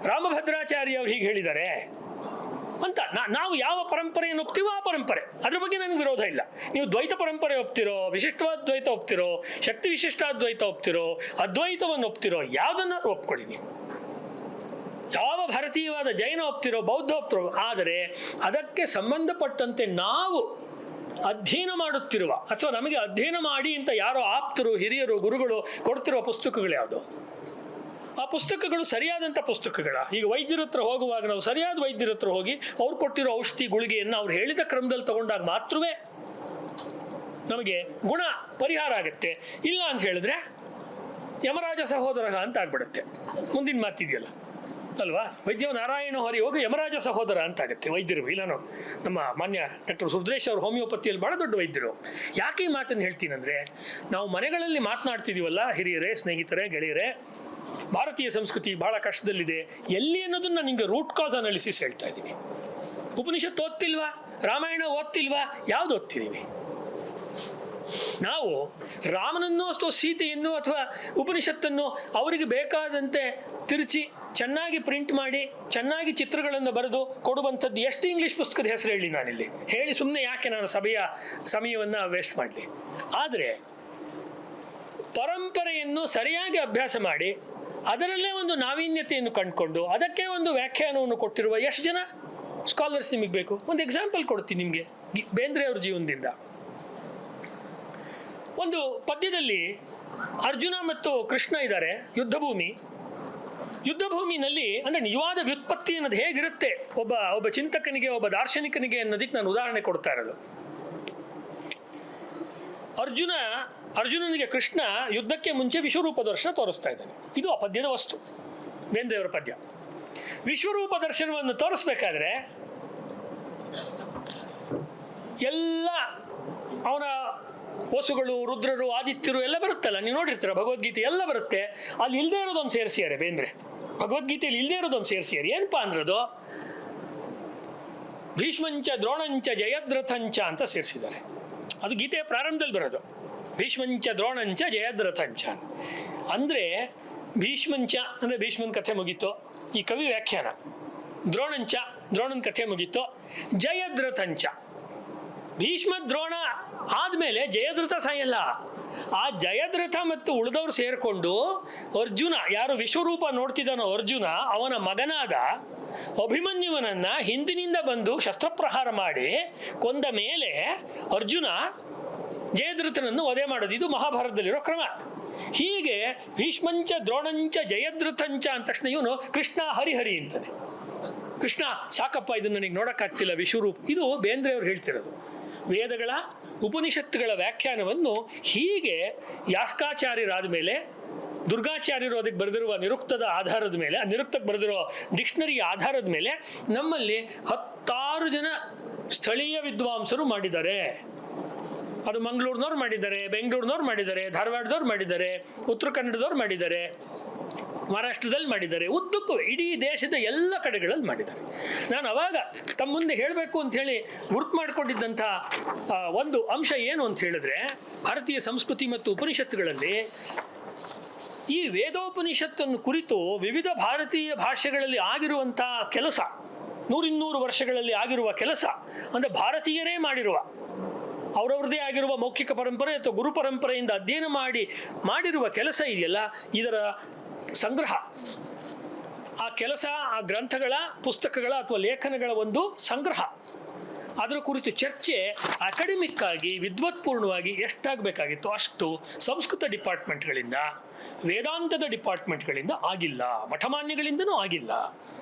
ರಾಮಭದ್ರಾಚಾರ್ಯ ಅವ್ರು ಹೀಗೆ ಹೇಳಿದ್ದಾರೆ ಅಂತ ನಾವು ಯಾವ ಪರಂಪರೆಯನ್ನು ಒಪ್ತೀವೋ ಆ ಪರಂಪರೆ, ಅದ್ರ ಬಗ್ಗೆ ನನಗೆ ವಿರೋಧ ಇಲ್ಲ. ನೀವು ದ್ವೈತ ಪರಂಪರೆ ಒಪ್ತಿರೋ, ವಿಶಿಷ್ಟವಾದ ದ್ವೈತ ಒಪ್ತಿರೋ, ಶಕ್ತಿ ವಿಶಿಷ್ಟಾದ್ವೈತ ಒಪ್ತಿರೋ, ಅದ್ವೈತವನ್ನು ಒಪ್ತಿರೋ, ಯಾವುದನ್ನಾರು ಒಪ್ಕೊಳ್ಳಿ ನೀವು. ಯಾವ ಭಾರತೀಯವಾದ ಜೈನ ಒಪ್ತಿರೋ, ಬೌದ್ಧ ಒಪ್ತಿರೋ, ಆದರೆ ಅದಕ್ಕೆ ಸಂಬಂಧಪಟ್ಟಂತೆ ನಾವು ಅಧ್ಯಯನ ಮಾಡುತ್ತಿರುವ ಅಥವಾ ನಮಗೆ ಅಧ್ಯಯನ ಮಾಡಿ ಅಂತ ಯಾರೋ ಆಪ್ತರು, ಹಿರಿಯರು, ಗುರುಗಳು ಕೊಡ್ತಿರೋ ಪುಸ್ತಕಗಳು ಯಾವುದು? ಆ ಪುಸ್ತಕಗಳು ಸರಿಯಾದಂಥ ಪುಸ್ತಕಗಳ? ಈಗ ವೈದ್ಯರ ಹತ್ರ ಹೋಗುವಾಗ ನಾವು ಸರಿಯಾದ ವೈದ್ಯರ ಹತ್ರ ಹೋಗಿ ಅವ್ರು ಕೊಟ್ಟಿರೋ ಔಷಧಿ ಗುಳಿಗೆಯನ್ನು ಅವ್ರು ಹೇಳಿದ ಕ್ರಮದಲ್ಲಿ ತಗೊಂಡಾಗ ಮಾತ್ರವೇ ನಮಗೆ ಗುಣ ಪರಿಹಾರ ಆಗುತ್ತೆ. ಇಲ್ಲ ಅಂತ ಹೇಳಿದ್ರೆ ಯಮರಾಜ ಸಹೋದರ ಅಂತ ಆಗ್ಬಿಡುತ್ತೆ. ಮುಂದಿನ ಮಾತಿದೆಯಲ್ಲ ಅಲ್ವಾ, ವೈದ್ಯ ನಾರಾಯಣ ಹರಿ ಹೋಗಿ ಯಮರಾಜ ಸಹೋದರ ಅಂತಾಗುತ್ತೆ ವೈದ್ಯರು. ಇಲ್ಲ ನಮ್ಮ ಮಾನ್ಯ ಡಾಕ್ಟರ್ ಸುರೇಶ್ ಅವರು ಹೋಮಿಯೋಪತಿಯಲ್ಲಿ ಬಹಳ ದೊಡ್ಡ ವೈದ್ಯರು. ಯಾಕೆ ಈ ಮಾತನ್ನು ಹೇಳ್ತೀನಂದ್ರೆ, ನಾವು ಮನೆಗಳಲ್ಲಿ ಮಾತನಾಡ್ತಿದೀವಲ್ಲ ಹಿರಿಯರೇ, ಸ್ನೇಹಿತರೇ, ಗೆಳೆಯರೇ, ಭಾರತೀಯ ಸಂಸ್ಕೃತಿ ಬಹಳ ಕಷ್ಟದಲ್ಲಿದೆ ಎಲ್ಲಿ ಅನ್ನೋದನ್ನ ನಿಮಗೆ ರೂಟ್ ಕಾಸ್ ಅನಾಲಿಸಿಸ್ ಹೇಳ್ತಾ ಇದ್ದೀನಿ. ಉಪನಿಷತ್ ಓದ್ತಿಲ್ವಾ? ರಾಮಾಯಣ ಓದ್ತಿಲ್ವಾ? ಯಾವ್ದು ಓದ್ತಿದ್ದೀವಿ ನಾವು? ರಾಮನನ್ನು ಅಥವಾ ಸೀತೆಯನ್ನು ಅಥವಾ ಉಪನಿಷತ್ತನ್ನು ಅವರಿಗೆ ಬೇಕಾದಂತೆ ತಿರುಚಿ ಚೆನ್ನಾಗಿ ಪ್ರಿಂಟ್ ಮಾಡಿ ಚೆನ್ನಾಗಿ ಚಿತ್ರಗಳನ್ನು ಬರೆದು ಕೊಡುವಂಥದ್ದು ಎಷ್ಟು ಇಂಗ್ಲೀಷ್ ಪುಸ್ತಕದ ಹೆಸರು ಹೇಳಿ ನಾನಿಲ್ಲಿ ಹೇಳಿ ಸುಮ್ಮನೆ ಯಾಕೆ ನಾನು ಸಭೆಯ ಸಮಯವನ್ನು ವೇಸ್ಟ್ ಮಾಡಲಿ. ಆದರೆ ಪರಂಪರೆಯನ್ನು ಸರಿಯಾಗಿ ಅಭ್ಯಾಸ ಮಾಡಿ ಅದರಲ್ಲೇ ಒಂದು ನಾವೀನ್ಯತೆಯನ್ನು ಕಂಡುಕೊಂಡು ಅದಕ್ಕೆ ಒಂದು ವ್ಯಾಖ್ಯಾನವನ್ನು ಕೊಟ್ಟಿರುವ ಎಷ್ಟು ಜನ ಸ್ಕಾಲರ್ಸ್ ನಿಮಗೆ ಬೇಕು? ಒಂದು ಎಕ್ಸಾಂಪಲ್ ಕೊಡ್ತೀನಿ ನಿಮಗೆ ಬೇಂದ್ರೆ ಅವ್ರ ಜೀವನದಿಂದ. ಒಂದು ಪದ್ಯದಲ್ಲಿ ಅರ್ಜುನ ಮತ್ತು ಕೃಷ್ಣ ಇದ್ದಾರೆ, ಯುದ್ಧಭೂಮಿನಲ್ಲಿ ಅಂದರೆ ನಿಜವಾದ ವ್ಯುತ್ಪತ್ತಿ ಅನ್ನೋದು ಹೇಗಿರುತ್ತೆ ಒಬ್ಬ ಚಿಂತಕನಿಗೆ, ಒಬ್ಬ ದಾರ್ಶನಿಕನಿಗೆ ಅನ್ನೋದಕ್ಕೆ ನಾನು ಉದಾಹರಣೆ ಕೊಡ್ತಾ ಇರೋದು. ಅರ್ಜುನನಿಗೆ ಕೃಷ್ಣ ಯುದ್ಧಕ್ಕೆ ಮುಂಚೆ ವಿಶ್ವರೂಪ ದರ್ಶನ ತೋರಿಸ್ತಾ ಇದ್ದಾನೆ. ಇದು ಆ ಪದ್ಯದ ವಸ್ತು, ಬೇಂದ್ರೆಯವರ ಪದ್ಯ. ವಿಶ್ವರೂಪ ದರ್ಶನವನ್ನು ತೋರಿಸ್ಬೇಕಾದ್ರೆ ಎಲ್ಲ ಅವನ ವಸುಗಳು, ರುದ್ರರು, ಆದಿತ್ಯರು ಎಲ್ಲ ಬರುತ್ತಲ್ಲ, ನೀವು ನೋಡಿರ್ತೀರ ಭಗವದ್ಗೀತೆ ಎಲ್ಲ ಬರುತ್ತೆ. ಅಲ್ಲಿ ಇಲ್ಲದೆ ಇರೋದೊಂದು ಸೇರಿಸಿದ್ದಾರೆ ಬೇಂದ್ರೆ. ಭಗವದ್ಗೀತೆಯಲ್ಲಿ ಇಲ್ಲದೆ ಇರೋದೊಂದು ಸೇರಿಸಿದ್ದಾರೆ. ಏನಪ್ಪಾ ಅಂದ್ರದು? ಭೀಷ್ಮಂಚ ದ್ರೋಣಂಚ ಜಯದ್ರಥಂಚ ಅಂತ ಸೇರಿಸಿದ್ದಾರೆ. ಅದು ಗೀತೆಯ ಪ್ರಾರಂಭದಲ್ಲಿ ಬರೋದು. ಭೀಷ್ಮಂಚ ದ್ರೋಣಂಚ ಜಯದ್ರಥಂಚ ಅಂದರೆ ಭೀಷ್ಮಂಚ ಅಂದರೆ ಭೀಷ್ಮನ ಕಥೆ ಮುಗೀತು, ಈ ಕವಿ ವ್ಯಾಖ್ಯಾನ. ದ್ರೋಣನ ಕಥೆ ಮುಗೀತು. ಜಯದ್ರಥಂಚ ಭೀಷ್ಮ ದ್ರೋಣ ಆದಮೇಲೆ ಜಯದ್ರಥ ಸಾಯಲ್ಲ. ಆ ಜಯದ್ರಥ ಮತ್ತು ಉಳಿದವರು ಸೇರಿಕೊಂಡು ಅರ್ಜುನ, ಯಾರು ವಿಶ್ವರೂಪ ನೋಡ್ತಿದ್ದಾನೋ ಅರ್ಜುನ, ಅವನ ಮಗನಾದ ಅಭಿಮನ್ಯುವನನ್ನ ಹಿಂದಿನಿಂದ ಬಂದು ಶಸ್ತ್ರಪ್ರಹಾರ ಮಾಡಿ ಕೊಂದ ಮೇಲೆ ಅರ್ಜುನ ಜಯದ್ರಥನನ್ನು ವಧೆ ಮಾಡೋದು. ಇದು ಮಹಾಭಾರತದಲ್ಲಿರೋ ಕ್ರಮ. ಹೀಗೆ ಭೀಷ್ಮಂಚ ದ್ರೋಣಂಚ ಜಯದ್ರಥಂಚ ಅಂದ ತಕ್ಷಣ ಇವನು ಕೃಷ್ಣ ಹರಿಹರಿ ಅಂತಾನೆ. ಕೃಷ್ಣ ಸಾಕಪ್ಪ, ಇದನ್ನು ನನಗೆ ನೋಡೋಕ್ಕಾಗ್ತಿಲ್ಲ ವಿಶ್ವರೂಪ. ಇದು ಬೇಂದ್ರೆ ಅವ್ರು ಹೇಳ್ತಿರೋದು. ವೇದಗಳ ಉಪನಿಷತ್ತುಗಳ ವ್ಯಾಖ್ಯಾನವನ್ನು ಹೀಗೆ ಯಾಸ್ಕಾಚಾರ್ಯರಾದ ಮೇಲೆ, ದುರ್ಗಾಚಾರ್ಯರು ಅದಕ್ಕೆ ಬರೆದಿರುವ ನಿರುಕ್ತದ ಆಧಾರದ ಮೇಲೆ, ನಿರುಕ್ತಕ್ಕೆ ಬರೆದಿರೋ ಡಿಕ್ಷನರಿ ಆಧಾರದ ಮೇಲೆ ನಮ್ಮಲ್ಲಿ 10 ಜನ ಸ್ಥಳೀಯ ವಿದ್ವಾಂಸರು ಮಾಡಿದ್ದಾರೆ. ಅದು ಮಂಗಳೂರಿನವ್ರು ಮಾಡಿದ್ದಾರೆ, ಬೆಂಗಳೂರಿನವ್ರು ಮಾಡಿದ್ದಾರೆ, ಧಾರವಾಡದವ್ರು ಮಾಡಿದ್ದಾರೆ, ಉತ್ತರ ಕನ್ನಡದವ್ರು ಮಾಡಿದ್ದಾರೆ, ಮಹಾರಾಷ್ಟ್ರದಲ್ಲಿ ಮಾಡಿದ್ದಾರೆ, ಉದ್ದಕ್ಕೂ ಇಡೀ ದೇಶದ ಎಲ್ಲ ಕಡೆಗಳಲ್ಲಿ ಮಾಡಿದ್ದಾರೆ. ನಾನು ಅವಾಗ ತಮ್ಮ ಮುಂದೆ ಹೇಳಬೇಕು ಅಂತ ಹೇಳಿ ಗುರುತು ಮಾಡಿಕೊಂಡಿದ್ದಂಥ ಒಂದು ಅಂಶ ಏನು ಅಂತ ಹೇಳಿದ್ರೆ, ಭಾರತೀಯ ಸಂಸ್ಕೃತಿ ಮತ್ತು ಉಪನಿಷತ್ತುಗಳಲ್ಲಿ ಈ ವೇದೋಪನಿಷತ್ತನ್ನು ಕುರಿತು ವಿವಿಧ ಭಾರತೀಯ ಭಾಷೆಗಳಲ್ಲಿ ಆಗಿರುವಂಥ ಕೆಲಸ, 100-200 ವರ್ಷಗಳಲ್ಲಿ ಆಗಿರುವ ಕೆಲಸ, ಅಂದರೆ ಭಾರತೀಯರೇ ಮಾಡಿರುವ ಅವರವ್ರದ್ದೇ ಆಗಿರುವ ಮೌಖಿಕ ಪರಂಪರೆ ಅಥವಾ ಗುರು ಪರಂಪರೆಯಿಂದ ಅಧ್ಯಯನ ಮಾಡಿರುವ ಕೆಲಸ ಇದೆಯಲ್ಲ, ಇದರ ಸಂಗ್ರಹ, ಆ ಕೆಲಸ, ಆ ಗ್ರಂಥಗಳ, ಪುಸ್ತಕಗಳ ಅಥವಾ ಲೇಖನಗಳ ಒಂದು ಸಂಗ್ರಹ. ಅದರ ಕುರಿತು ಚರ್ಚೆ ಅಕಾಡೆಮಿಕ್ ಆಗಿ ವಿದ್ವತ್ಪೂರ್ಣವಾಗಿ ಎಷ್ಟಾಗಬೇಕಾಗಿತ್ತು ಅಷ್ಟು ಸಂಸ್ಕೃತ ಡಿಪಾರ್ಟ್ಮೆಂಟ್ಗಳಿಂದ, ವೇದಾಂತದ ಡಿಪಾರ್ಟ್ಮೆಂಟ್ಗಳಿಂದ ಆಗಿಲ್ಲ, ಮಠಮಾನ್ಯಗಳಿಂದನೂ ಆಗಿಲ್ಲ.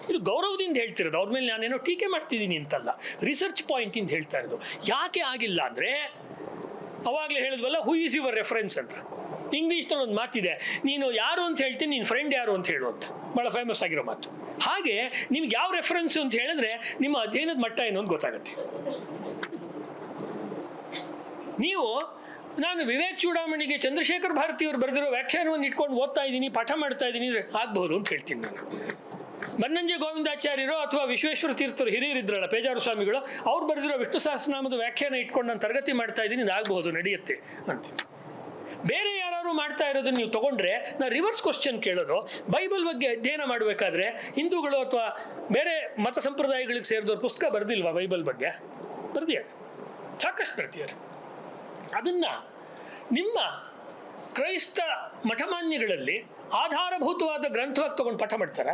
ಇದು ಗೌರವದಿಂದ ಹೇಳ್ತಿರೋದು, ಅವ್ರ ಮೇಲೆ ನಾನೇನೋ ಟೀಕೆ ಮಾಡ್ತಿದ್ದೀನಿ ಅಂತಲ್ಲ, ರಿಸರ್ಚ್ ಪಾಯಿಂಟಿಂದ ಹೇಳ್ತಾ ಇರೋದು. ಯಾಕೆ ಆಗಿಲ್ಲ ಅಂದರೆ, ಅವಾಗಲೇ ಹೇಳಿದ್ವಲ್ಲ, ಹೂ ಈಸ್ ಯುವರ್ ರೆಫರೆನ್ಸ್ ಅಂತ. ಇಂಗ್ಲೀಷ್ನಲ್ಲಿ ಒಂದು ಮಾತಿದೆ, ನೀನು ಯಾರು ಅಂತ ಹೇಳ್ತೀನಿ, ನಿನ್ನ ಫ್ರೆಂಡ್ ಯಾರು ಅಂತ ಹೇಳು ಅಂತ, ಭಾಳ ಫೇಮಸ್ ಆಗಿರೋ ಮಾತು. ಹಾಗೆ ನಿಮ್ಗೆ ಯಾವ ರೆಫರೆನ್ಸ್ ಅಂತ ಹೇಳಿದ್ರೆ ನಿಮ್ಮ ಅಧ್ಯಯನದ ಮಟ್ಟ ಏನು ಅಂತ ಗೊತ್ತಾಗುತ್ತೆ. ನೀವು ನಾನು ವಿವೇಕ್ ಚೂಡಾಮಣಿಗೆ ಚಂದ್ರಶೇಖರ್ ಭಾರತಿಯವರು ಬರೆದಿರೋ ವ್ಯಾಖ್ಯಾನವನ್ನು ಇಟ್ಕೊಂಡು ಓದ್ತಾ ಇದ್ದೀನಿ, ಪಾಠ ಮಾಡ್ತಾ ಇದ್ದೀನಿ ಅಂದರೆ ಆಗ್ಬಹುದು ಅಂತ ಹೇಳ್ತೀನಿ ನಾನು. ಬನ್ನಂಜೆ ಗೋವಿಂದಾಚಾರ್ಯರು ಅಥವಾ ವಿಶ್ವೇಶ್ವರ ತೀರ್ಥರು ಹಿರಿಯರಿದ್ರಲ್ಲ, ಪೇಜಾರು ಸ್ವಾಮಿಗಳು, ಅವ್ರು ಬರೆದಿರೋ ವಿಷ್ಣು ಸಹಸ್ರನಾಮದ ವ್ಯಾಖ್ಯಾನ ಇಟ್ಕೊಂಡು ನಾನು ತರಗತಿ ಮಾಡ್ತಾ ಇದ್ದೀನಿ, ಇದಾಗಬಹುದು, ನಡೆಯುತ್ತೆ ಅಂತೀನಿ. ಬೇರೆ ಯಾರು ಮಾಡ್ತಾ ಇರೋದನ್ನ ನೀವು ತಗೊಂಡ್ರೆ, ನಾನು ರಿವರ್ಸ್ ಕ್ವಶನ್ ಕೇಳೋದು, ಬೈಬಲ್ ಬಗ್ಗೆ ಅಧ್ಯಯನ ಮಾಡಬೇಕಾದ್ರೆ ಹಿಂದೂಗಳು ಅಥವಾ ಬೇರೆ ಮತ ಸಂಪ್ರದಾಯಗಳಿಗೆ ಸೇರಿದವ್ರು ಪುಸ್ತಕ ಬರ್ದಿಲ್ವಾ ಬೈಬಲ್ ಬಗ್ಗೆ? ಬರ್ದಿದ್ದಾರೆ, ಸಾಕಷ್ಟು ಬರ್ತಿದ್ದಾರೆ. ಅದನ್ನ ನಿಮ್ಮ ಕ್ರೈಸ್ತ ಮಠಮಾನ್ಯಗಳಲ್ಲಿ ಆಧಾರಭೂತವಾದ ಗ್ರಂಥವಾಗಿ ತಗೊಂಡು ಪಾಠ ಮಾಡ್ತಾರ?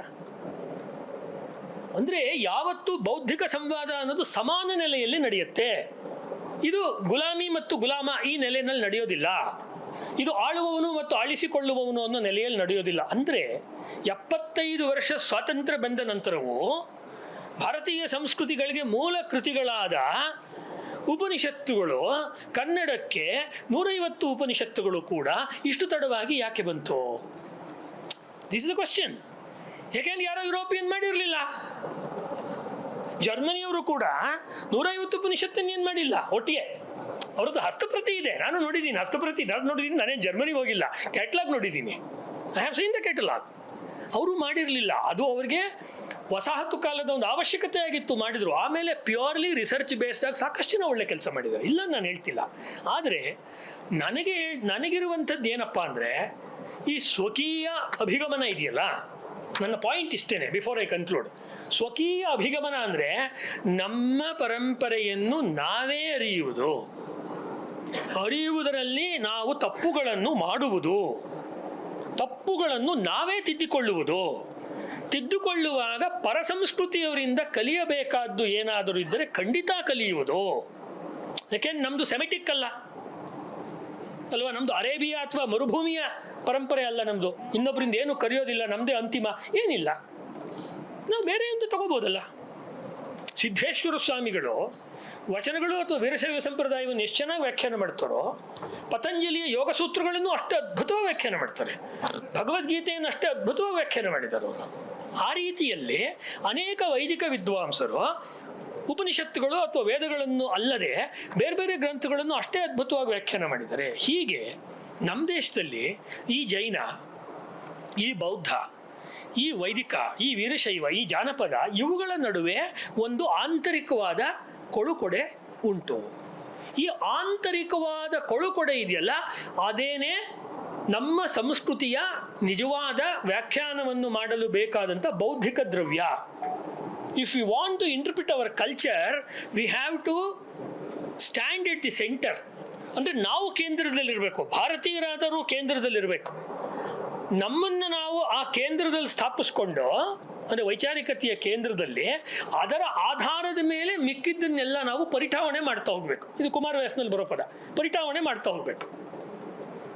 ಅಂದ್ರೆ ಯಾವತ್ತೂ ಬೌದ್ಧಿಕ ಸಂವಾದ ಅನ್ನೋದು ಸಮಾನ ನೆಲೆಯಲ್ಲಿ ನಡೆಯುತ್ತೆ. ಇದು ಗುಲಾಮಿ ಮತ್ತು ಗುಲಾಮ ಈ ನೆಲೆಯಲ್ಲಿ ನಡೆಯೋದಿಲ್ಲ. ಇದು ಆಳುವವನು ಮತ್ತು ಆಳಿಸಿಕೊಳ್ಳುವವನು ಅನ್ನೋ ನೆಲೆಯಲ್ಲಿ ನಡೆಯೋದಿಲ್ಲ. ಅಂದರೆ 75 ವರ್ಷ ಸ್ವಾತಂತ್ರ್ಯ ಬಂದ ನಂತರವೂ ಭಾರತೀಯ ಸಂಸ್ಕೃತಿಗಳಿಗೆ ಮೂಲ ಕೃತಿಗಳಾದ ಉಪನಿಷತ್ತುಗಳು, ಕನ್ನಡಕ್ಕೆ 150 ಉಪನಿಷತ್ತುಗಳು ಕೂಡ ಇಷ್ಟು ತಡವಾಗಿ ಯಾಕೆ ಬಂತು? This is the question. ಯಾಕೆಂದ್ರೆ ಯಾರೋ ಯುರೋಪಿಯನ್ ಮಾಡಿರಲಿಲ್ಲ. ಜರ್ಮನಿಯವರು ಕೂಡ 150 ಉಪನಿಷತ್ತನ್ನು ಏನು ಮಾಡಿಲ್ಲ ಒಟ್ಟಿಗೆ. ಅವ್ರದ್ದು ಹಸ್ತಪ್ರತಿ ಇದೆ, ನಾನು ನೋಡಿದ್ದೀನಿ, ಹಸ್ತಪ್ರತಿ ನಾನು ನೋಡಿದ್ದೀನಿ. ನಾನೇನು ಜರ್ಮನಿಗೆ ಹೋಗಿಲ್ಲ, ಕ್ಯಾಟ್ಲಾಗ್ ನೋಡಿದ್ದೀನಿ. I have seen the catalogue. ಅವರು ಮಾಡಿರಲಿಲ್ಲ. ಅದು ಅವರಿಗೆ ವಸಾಹತು ಕಾಲದ ಒಂದು ಅವಶ್ಯಕತೆ ಆಗಿತ್ತು, ಮಾಡಿದರು. ಆಮೇಲೆ ಪ್ಯೂರ್ಲಿ ರಿಸರ್ಚ್ ಬೇಸ್ಡ್ ಆಗಿ ಸಾಕಷ್ಟು ಜನ ಒಳ್ಳೆ ಕೆಲಸ ಮಾಡಿದ್ದಾರೆ, ಇಲ್ಲ ನಾನು ಹೇಳ್ತಿಲ್ಲ. ಆದರೆ ನನಗಿರುವಂಥದ್ದು ಏನಪ್ಪ ಅಂದರೆ, ಈ ಸ್ವಕೀಯ ಅಭಿಗಮನ ಇದೆಯಲ್ಲ, ನನ್ನ ಪಾಯಿಂಟ್ ಇಷ್ಟೇನೆ ಬಿಫೋರ್ ಐ ಕನ್ಕ್ಲೂಡ್. ಸ್ವಕೀಯ ಅಭಿಗಮನ ಅಂದರೆ ನಮ್ಮ ಪರಂಪರೆಯನ್ನು ನಾವೇ ಅರಿಯುವುದರಲ್ಲಿ ನಾವು ತಪ್ಪುಗಳನ್ನು ಮಾಡುವುದು, ತಪ್ಪುಗಳನ್ನು ನಾವೇ ತಿದ್ದುಕೊಳ್ಳುವಾಗ ಪರಸಂಸ್ಕೃತಿಯವರಿಂದ ಕಲಿಯಬೇಕಾದ್ದು ಏನಾದರೂ ಇದ್ದರೆ ಖಂಡಿತ ಕಲಿಯುವುದು. ಯಾಕೆಂದ್ರೆ ನಮ್ಮದು ಸೆಮೆಟಿಕ್ ಅಲ್ವಾ, ನಮ್ಮದು ಅರೇಬಿಯಾ ಅಥವಾ ಮರುಭೂಮಿಯ ಪರಂಪರೆ ಅಲ್ಲ ನಮ್ಮದು. ಇನ್ನೊಬ್ಬರಿಂದ ಏನು ಕರೆಯೋದಿಲ್ಲ, ನಮ್ಮದೇ ಅಂತಿಮ ಏನಿಲ್ಲ. ನಾವು ಬೇರೆ ಅಂತ ತಗೋಬೋದಲ್ಲ. ಸಿದ್ದೇಶ್ವರ ಸ್ವಾಮಿಗಳು ವಚನಗಳು ಅಥವಾ ವೀರಶೈವ ಸಂಪ್ರದಾಯವನ್ನು ಎಷ್ಟು ಚೆನ್ನಾಗಿ ವ್ಯಾಖ್ಯಾನ ಮಾಡ್ತಾರೋ, ಪತಂಜಲಿಯ ಯೋಗ ಸೂತ್ರಗಳನ್ನು ಅಷ್ಟೇ ಅದ್ಭುತವಾಗಿ ವ್ಯಾಖ್ಯಾನ ಮಾಡ್ತಾರೆ, ಭಗವದ್ಗೀತೆಯನ್ನು ಅಷ್ಟೇ ಅದ್ಭುತವಾಗಿ ವ್ಯಾಖ್ಯಾನ ಮಾಡಿದ್ದಾರೆ ಅವರು. ಆ ರೀತಿಯಲ್ಲಿ ಅನೇಕ ವೈದಿಕ ವಿದ್ವಾಂಸರು ಉಪನಿಷತ್ತುಗಳು ಅಥವಾ ವೇದಗಳನ್ನು ಅಲ್ಲದೆ ಬೇರೆ ಬೇರೆ ಗ್ರಂಥಗಳನ್ನು ಅಷ್ಟೇ ಅದ್ಭುತವಾಗಿ ವ್ಯಾಖ್ಯಾನ ಮಾಡಿದ್ದಾರೆ. ಹೀಗೆ ನಮ್ಮ ದೇಶದಲ್ಲಿ ಈ ಜೈನ, ಈ ಬೌದ್ಧ, ಈ ವೈದಿಕ, ಈ ವೀರಶೈವ, ಈ ಜಾನಪದ, ಇವುಗಳ ನಡುವೆ ಒಂದು ಆಂತರಿಕವಾದ ಕೊಳುಕೊಡೆ ಉಂಟು. ಈ ಆಂತರಿಕವಾದ ಕೊಳುಕೊಡೆ ಇದೆಯಲ್ಲ, ಅದೇನೇ ನಮ್ಮ ಸಂಸ್ಕೃತಿಯ ನಿಜವಾದ ವ್ಯಾಖ್ಯಾನವನ್ನು ಮಾಡಲು ಬೇಕಾದಂಥ ಬೌದ್ಧಿಕ ದ್ರವ್ಯ. If you want to interpret our culture, we have to stand at the centre. ಅಂದರೆ ನಾವು ಕೇಂದ್ರದಲ್ಲಿರಬೇಕು, ಭಾರತೀಯರಾದರೂ ಕೇಂದ್ರದಲ್ಲಿರಬೇಕು. ನಮ್ಮನ್ನು ನಾವು ಆ ಕೇಂದ್ರದಲ್ಲಿ ಸ್ಥಾಪಿಸ್ಕೊಂಡು, ಅಂದರೆ ವೈಚಾರಿಕತೆಯ ಕೇಂದ್ರದಲ್ಲಿ, ಅದರ ಆಧಾರದ ಮೇಲೆ ಮಿಕ್ಕಿದ್ದನ್ನೆಲ್ಲ ನಾವು ಪರಿಠಾವಣೆ ಮಾಡ್ತಾ ಹೋಗ್ಬೇಕು. ಇದು ಕುಮಾರವ್ಯಾಸನಲ್ಲಿ ಬರೋ ಪದ, ಪರಿಠಾವಣೆ ಮಾಡ್ತಾ ಹೋಗ್ಬೇಕು.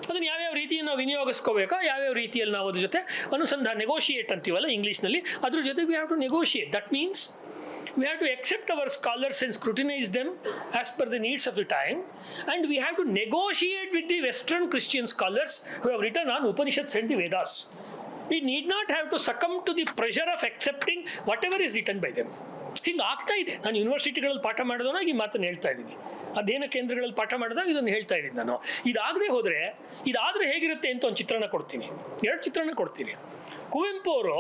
ಅದನ್ನು ಯಾವ್ಯಾವ ರೀತಿಯಲ್ಲಿ ನಾವು ವಿನಿಯೋಗಿಸ್ಕೋಬೇಕೋ, ಯಾವ್ಯಾವ ರೀತಿಯಲ್ಲಿ ನಾವು ಅದ್ರ ಜೊತೆ ಅನುಸಂಧಾನ, ನೆಗೋಷಿಯೇಟ್ ಅಂತೀವಲ್ಲ ಇಂಗ್ಲೀಷ್ನಲ್ಲಿ, ಅದ್ರ ಜೊತೆ we have to negotiate. That means we have to accept our scholars and scrutinize them as per the needs of the time, and we have to negotiate with the Western Christian scholars who have written on Upanishads and the Vedas. We need not have to succumb to the pressure of accepting whatever is written by them. ಹಿಂಗೆ ಆಗ್ತಾ ಇದೆ. ನಾನು ಯೂನಿವರ್ಸಿಟಿಗಳಲ್ಲಿ ಪಾಠ ಮಾಡಿದವಾಗ ಈ ಮಾತನ್ನು ಹೇಳ್ತಾ ಇದ್ದೀನಿ, ಅಧ್ಯಯನ ಕೇಂದ್ರಗಳಲ್ಲಿ ಪಾಠ ಮಾಡಿದಾಗ ಇದನ್ನು ಹೇಳ್ತಾ ಇದ್ದೀನಿ ನಾನು. ಇದಾಗದೆ ಹೋದರೆ, ಇದಾದರೆ ಹೇಗಿರುತ್ತೆ ಅಂತ ಒಂದು ಚಿತ್ರಣ ಕೊಡ್ತೀನಿ, 2 ಚಿತ್ರಣ ಕೊಡ್ತೀನಿ. ಕುವೆಂಪು ಅವರು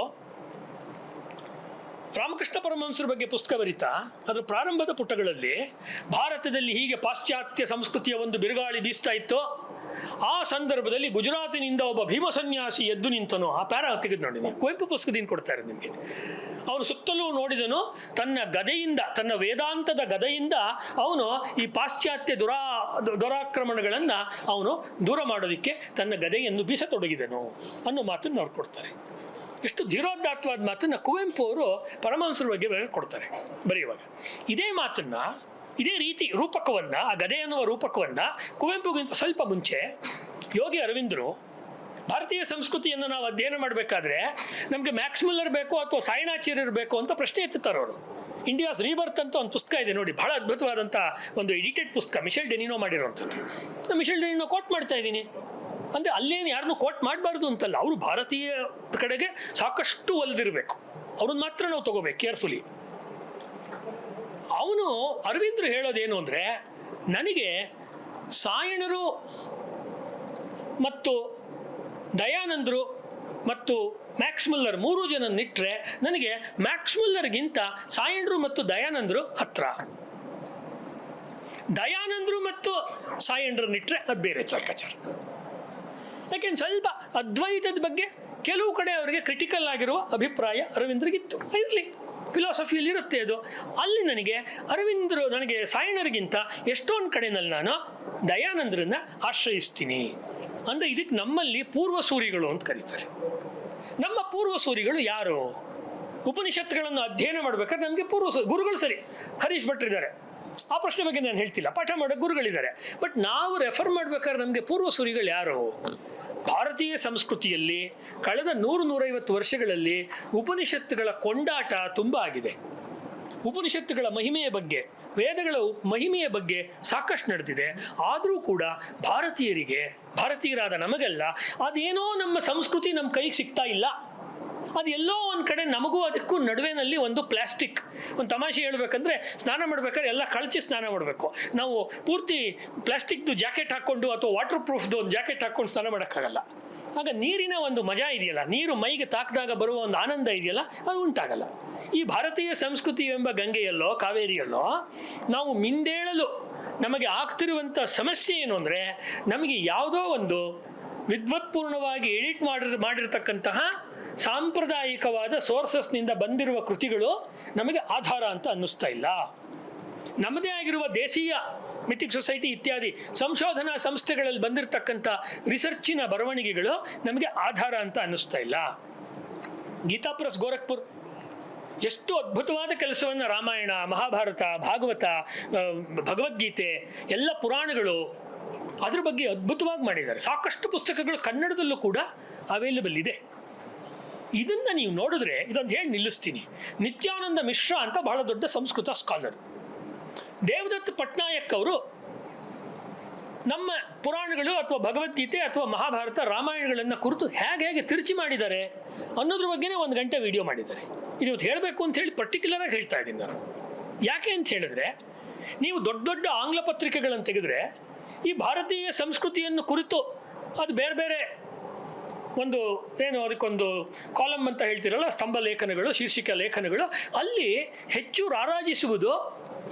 ರಾಮಕೃಷ್ಣ ಪರಮಹಂಸರ ಬಗ್ಗೆ ಪುಸ್ತಕ ಬರೀತಾ ಅದರ ಪ್ರಾರಂಭದ ಪುಟಗಳಲ್ಲಿ ಭಾರತದಲ್ಲಿ ಹೀಗೆ ಪಾಶ್ಚಾತ್ಯ ಸಂಸ್ಕೃತಿಯ ಒಂದು ಬಿರುಗಾಳಿ ಬೀಸ್ತಾ ಇತ್ತು, ಆ ಸಂದರ್ಭದಲ್ಲಿ ಗುಜರಾತಿನಿಂದ ಒಬ್ಬ ಭೀಮ ಸನ್ಯಾಸಿ ಎದ್ದು ನಿಂತನು. ಆ ಪ್ಯಾರ ತೆಗೆದು ನೋಡಿ, ಕುವೆಂಪು ಪುಸ್ತಕದಿಂದ ಕೊಡ್ತಾ ಇರೋದು ನಿಮಗೆ. ಅವನು ಸುತ್ತಲೂ ನೋಡಿದನು, ತನ್ನ ಗದೆಯಿಂದ, ತನ್ನ ವೇದಾಂತದ ಗದೆಯಿಂದ ಅವನು ಈ ಪಾಶ್ಚಾತ್ಯ ದುರಾಕ್ರಮಣಗಳನ್ನು ಅವನು ದೂರ ಮಾಡೋದಕ್ಕೆ ತನ್ನ ಗದೆಯನ್ನು ಬೀಸತೊಡಗಿದನು ಅನ್ನೋ ಮಾತನ್ನು ಅವ್ರು ಕೊಡ್ತಾರೆ. ಎಷ್ಟು ಧೀರೋದಾತ್ತವಾದ ಮಾತನ್ನು ಕುವೆಂಪು ಅವರು ಪರಮಹಂಸರ ಬಗ್ಗೆ ಕೊಡ್ತಾರೆ ಬರೆಯುವಾಗ. ಇದೇ ಮಾತನ್ನು ಇದೇ ರೀತಿ ರೂಪಕವನ್ನ, ಆ ಗದೆ ಅನ್ನುವ ರೂಪಕವನ್ನ ಕುವೆಂಪುಗಿಂತ ಸ್ವಲ್ಪ ಮುಂಚೆ ಯೋಗಿ ಅರವಿಂದರು ಭಾರತೀಯ ಸಂಸ್ಕೃತಿಯನ್ನು ನಾವು ಅಧ್ಯಯನ ಮಾಡಬೇಕಾದ್ರೆ ನಮಗೆ ಮ್ಯಾಕ್ಸ್ ಮುಲ್ಲರ್ ಬೇಕು ಅಥವಾ ಸಾಯಣಾಚಾರ್ಯರು ಬೇಕು ಅಂತ ಪ್ರಶ್ನೆ ಎತ್ತುತ್ತಾರೆ ಅವರು. ಇಂಡಿಯಾಸ್ ರೀಬರ್ತ್ ಅಂತ ಒಂದು ಪುಸ್ತಕ ಇದೆ ನೋಡಿ, ಬಹಳ ಅದ್ಭುತವಾದಂಥ ಒಂದು ಎಡಿಟೆಡ್ ಪುಸ್ತಕ, ಮಿಶೆಲ್ ಡೆನಿನೋ ಮಾಡಿರೋಂಥದ್ದು. ನಾನು ಮಿಶೆಲ್ ಡೆನಿನೋ ಕೋಟ್ ಮಾಡ್ತಾ ಇದ್ದೀನಿ ಅಂದರೆ ಅಲ್ಲೇನು ಯಾರನ್ನೂ ಕೋಟ್ ಮಾಡಬಾರ್ದು ಅಂತಲ್ಲ, ಅವರು ಭಾರತೀಯ ಕಡೆಗೆ ಸಾಕಷ್ಟು ಒಲ್ದಿರಬೇಕು, ಅವ್ರನ್ನ ಮಾತ್ರ ನಾವು ತಗೋಬೇಕು ಕೇರ್ಫುಲಿ. ಅವನು ಅರವಿಂದರು ಹೇಳೋದೇನು ಅಂದರೆ, ನನಗೆ ಸಾಯಣರು ಮತ್ತು ದಯಾನಂದರು ಮತ್ತು ಮ್ಯಾಕ್ಸ್ ಮುಲ್ಲರ್ 3 ಜನ ನಿಟ್ಟರೆ ನನಗೆ ಮ್ಯಾಕ್ಸ್ ಮುಲ್ಲರ್ಗಿಂತ ಸಾಯಣರು ಮತ್ತು ದಯಾನಂದರು ಹತ್ರ. ದಯಾನಂದರು ಮತ್ತು ಸಾಯಣರು ನಿಟ್ಟರೆ ಅದು ಬೇರೆ ಲೆಕ್ಕಾಚಾರ. ಯಾಕೆಂದ್ರೆ ಸ್ವಲ್ಪ ಅದ್ವೈತದ ಬಗ್ಗೆ ಕೆಲವು ಕಡೆ ಅವರಿಗೆ ಕ್ರಿಟಿಕಲ್ ಆಗಿರುವ ಅಭಿಪ್ರಾಯ ಅರವಿಂದ್ರಿಗಿತ್ತು. ಇರಲಿ, ಫಿಲಾಸಫಿಯಲ್ಲಿ ಇರುತ್ತೆ ಅದು. ಅಲ್ಲಿ ನನಗೆ ಅರವಿಂದರು, ನನಗೆ ಸಾಯಣರಿಗಿಂತ ಎಷ್ಟೊಂದು ಕಡೆಯಲ್ಲಿ ನಾನು ದಯಾನಂದರನ್ನ ಆಶ್ರಯಿಸ್ತೀನಿ. ಅಂದರೆ ಇದಕ್ಕೆ ನಮ್ಮಲ್ಲಿ ಪೂರ್ವಸೂರಿಗಳು ಅಂತ ಕರೀತಾರೆ. ನಮ್ಮ ಪೂರ್ವಸೂರಿಗಳು ಯಾರು? ಉಪನಿಷತ್ತುಗಳನ್ನು ಅಧ್ಯಯನ ಮಾಡ್ಬೇಕಾದ್ರೆ ನಮಗೆ ಗುರುಗಳು ಸರಿ, ಹರೀಶ್ ಭಟ್ರಿದ್ದಾರೆ, ಆ ಪ್ರಶ್ನೆ ಬಗ್ಗೆ ನಾನು ಹೇಳ್ತಿಲ್ಲ, ಪಾಠ ಮಾಡೋ ಗುರುಗಳಿದ್ದಾರೆ. ಬಟ್ ನಾವು ರೆಫರ್ ಮಾಡ್ಬೇಕಾದ್ರೆ ನಮಗೆ ಪೂರ್ವಸೂರಿಗಳು ಯಾರು? ಭಾರತೀಯ ಸಂಸ್ಕೃತಿಯಲ್ಲಿ ಕಳೆದ 100-150 ವರ್ಷಗಳಲ್ಲಿ ಉಪನಿಷತ್ತುಗಳ ಕೊಂಡಾಟ ತುಂಬ ಆಗಿದೆ. ಉಪನಿಷತ್ತುಗಳ ಮಹಿಮೆಯ ಬಗ್ಗೆ, ವೇದಗಳ ಮಹಿಮೆಯ ಬಗ್ಗೆ ಸಾಕಷ್ಟು ನಡೆದಿದೆ. ಆದರೂ ಕೂಡ ಭಾರತೀಯರಾದ ನಮಗೆಲ್ಲ ಅದೇನೋ ನಮ್ಮ ಸಂಸ್ಕೃತಿ ನಮ್ಮ ಕೈಗೆ ಸಿಗ್ತಾ ಇಲ್ಲ. ಅದು ಎಲ್ಲೋ ಒಂದು ಕಡೆ ನಮಗೂ ಅದಕ್ಕೂ ನಡುವೆನಲ್ಲಿ ಒಂದು ಪ್ಲಾಸ್ಟಿಕ್, ಒಂದು ತಮಾಷೆ ಹೇಳ್ಬೇಕಂದ್ರೆ, ಸ್ನಾನ ಮಾಡ್ಬೇಕಾದ್ರೆ ಎಲ್ಲ ಕಳಚಿ ಸ್ನಾನ ಮಾಡಬೇಕು. ನಾವು ಪೂರ್ತಿ ಪ್ಲಾಸ್ಟಿಕ್ದು ಜಾಕೆಟ್ ಹಾಕ್ಕೊಂಡು ಅಥವಾ ವಾಟರ್ ಪ್ರೂಫ್ದು ಒಂದು ಜಾಕೆಟ್ ಹಾಕ್ಕೊಂಡು ಸ್ನಾನ ಮಾಡೋಕ್ಕಾಗಲ್ಲ. ಆಗ ನೀರಿನ ಒಂದು ಮಜಾ ಇದೆಯಲ್ಲ, ನೀರು ಮೈಗೆ ತಾಕಿದಾಗ ಬರುವ ಒಂದು ಆನಂದ ಇದೆಯಲ್ಲ, ಅದು ಉಂಟಾಗಲ್ಲ. ಈ ಭಾರತೀಯ ಸಂಸ್ಕೃತಿ ಎಂಬ ಗಂಗೆಯಲ್ಲೋ ಕಾವೇರಿಯಲ್ಲೋ ನಾವು ಮಿಂದೇಳಲು ನಮಗೆ ಆಗ್ತಿರುವಂಥ ಸಮಸ್ಯೆ ಏನು ಅಂದರೆ, ನಮಗೆ ಯಾವುದೋ ಒಂದು ವಿದ್ವತ್ಪೂರ್ಣವಾಗಿ ಎಡಿಟ್ ಮಾಡಿರ್ತಕ್ಕಂತಹ ಸಾಂಪ್ರದಾಯಿಕವಾದ ಸೋರ್ಸಸ್ನಿಂದ ಬಂದಿರುವ ಕೃತಿಗಳು ನಮಗೆ ಆಧಾರ ಅಂತ ಅನ್ನಿಸ್ತಾ ಇಲ್ಲ. ನಮ್ಮದೇ ಆಗಿರುವ ದೇಶೀಯ ಮಿಥಿಕ್ ಸೊಸೈಟಿ ಇತ್ಯಾದಿ ಸಂಶೋಧನಾ ಸಂಸ್ಥೆಗಳಲ್ಲಿ ಬಂದಿರತಕ್ಕಂಥ ರಿಸರ್ಚಿನ ಬರವಣಿಗೆಗಳು ನಮಗೆ ಆಧಾರ ಅಂತ ಅನ್ನಿಸ್ತಾ ಇಲ್ಲ. ಗೀತಾ ಪ್ರೆಸ್ ಗೋರಖ್ಪುರ್ ಎಷ್ಟು ಅದ್ಭುತವಾದ ಕೆಲಸವನ್ನು ರಾಮಾಯಣ, ಮಹಾಭಾರತ, ಭಾಗವತ, ಭಗವದ್ಗೀತೆ ಎಲ್ಲ ಪುರಾಣಗಳು ಅದ್ರ ಬಗ್ಗೆ ಅದ್ಭುತವಾಗಿ ಮಾಡಿದ್ದಾರೆ. ಸಾಕಷ್ಟು ಪುಸ್ತಕಗಳು ಕನ್ನಡದಲ್ಲೂ ಕೂಡ ಅವೈಲೇಬಲ್ ಇದೆ. ಇದನ್ನು ನೀವು ನೋಡಿದ್ರೆ ಇದೊಂದು ಹೇಳಿ ನಿಲ್ಲಿಸ್ತೀನಿ. ನಿತ್ಯಾನಂದ ಮಿಶ್ರಾ ಅಂತ ಬಹಳ ದೊಡ್ಡ ಸಂಸ್ಕೃತ ಸ್ಕಾಲರ್. ದೇವದತ್ ಪಟ್ನಾಯಕ್ ಅವರು ನಮ್ಮ ಪುರಾಣಗಳು ಅಥವಾ ಭಗವದ್ಗೀತೆ ಅಥವಾ ಮಹಾಭಾರತ, ರಾಮಾಯಣಗಳನ್ನು ಕುರಿತು ಹೇಗೆ ತಿರುಚಿ ಮಾಡಿದ್ದಾರೆ ಅನ್ನೋದ್ರ ಬಗ್ಗೆನೇ 1 ಗಂಟೆ ವಿಡಿಯೋ ಮಾಡಿದ್ದಾರೆ. ಇದು ಹೇಳಬೇಕು ಅಂತ ಹೇಳಿ ಪರ್ಟಿಕ್ಯುಲರ್ ಆಗಿ ಹೇಳ್ತಾ ಇದ್ದೀನಿ ನಾನು. ಯಾಕೆ ಅಂತ ಹೇಳಿದ್ರೆ, ನೀವು ದೊಡ್ಡ ದೊಡ್ಡ ಆಂಗ್ಲ ಪತ್ರಿಕೆಗಳನ್ನು ತೆಗೆದ್ರೆ ಈ ಭಾರತೀಯ ಸಂಸ್ಕೃತಿಯನ್ನು ಕುರಿತು ಅದು ಬೇರೆ ಬೇರೆ ಒಂದು ಅದಕ್ಕೊಂದು ಕಾಲಮ್ ಅಂತ ಹೇಳ್ತಿರಲ್ಲ, ಸ್ತಂಭ ಲೇಖನಗಳು, ಶೀರ್ಷಿಕೆ ಲೇಖನಗಳು, ಅಲ್ಲಿ ಹೆಚ್ಚು ರಾರಾಜಿಸುವುದು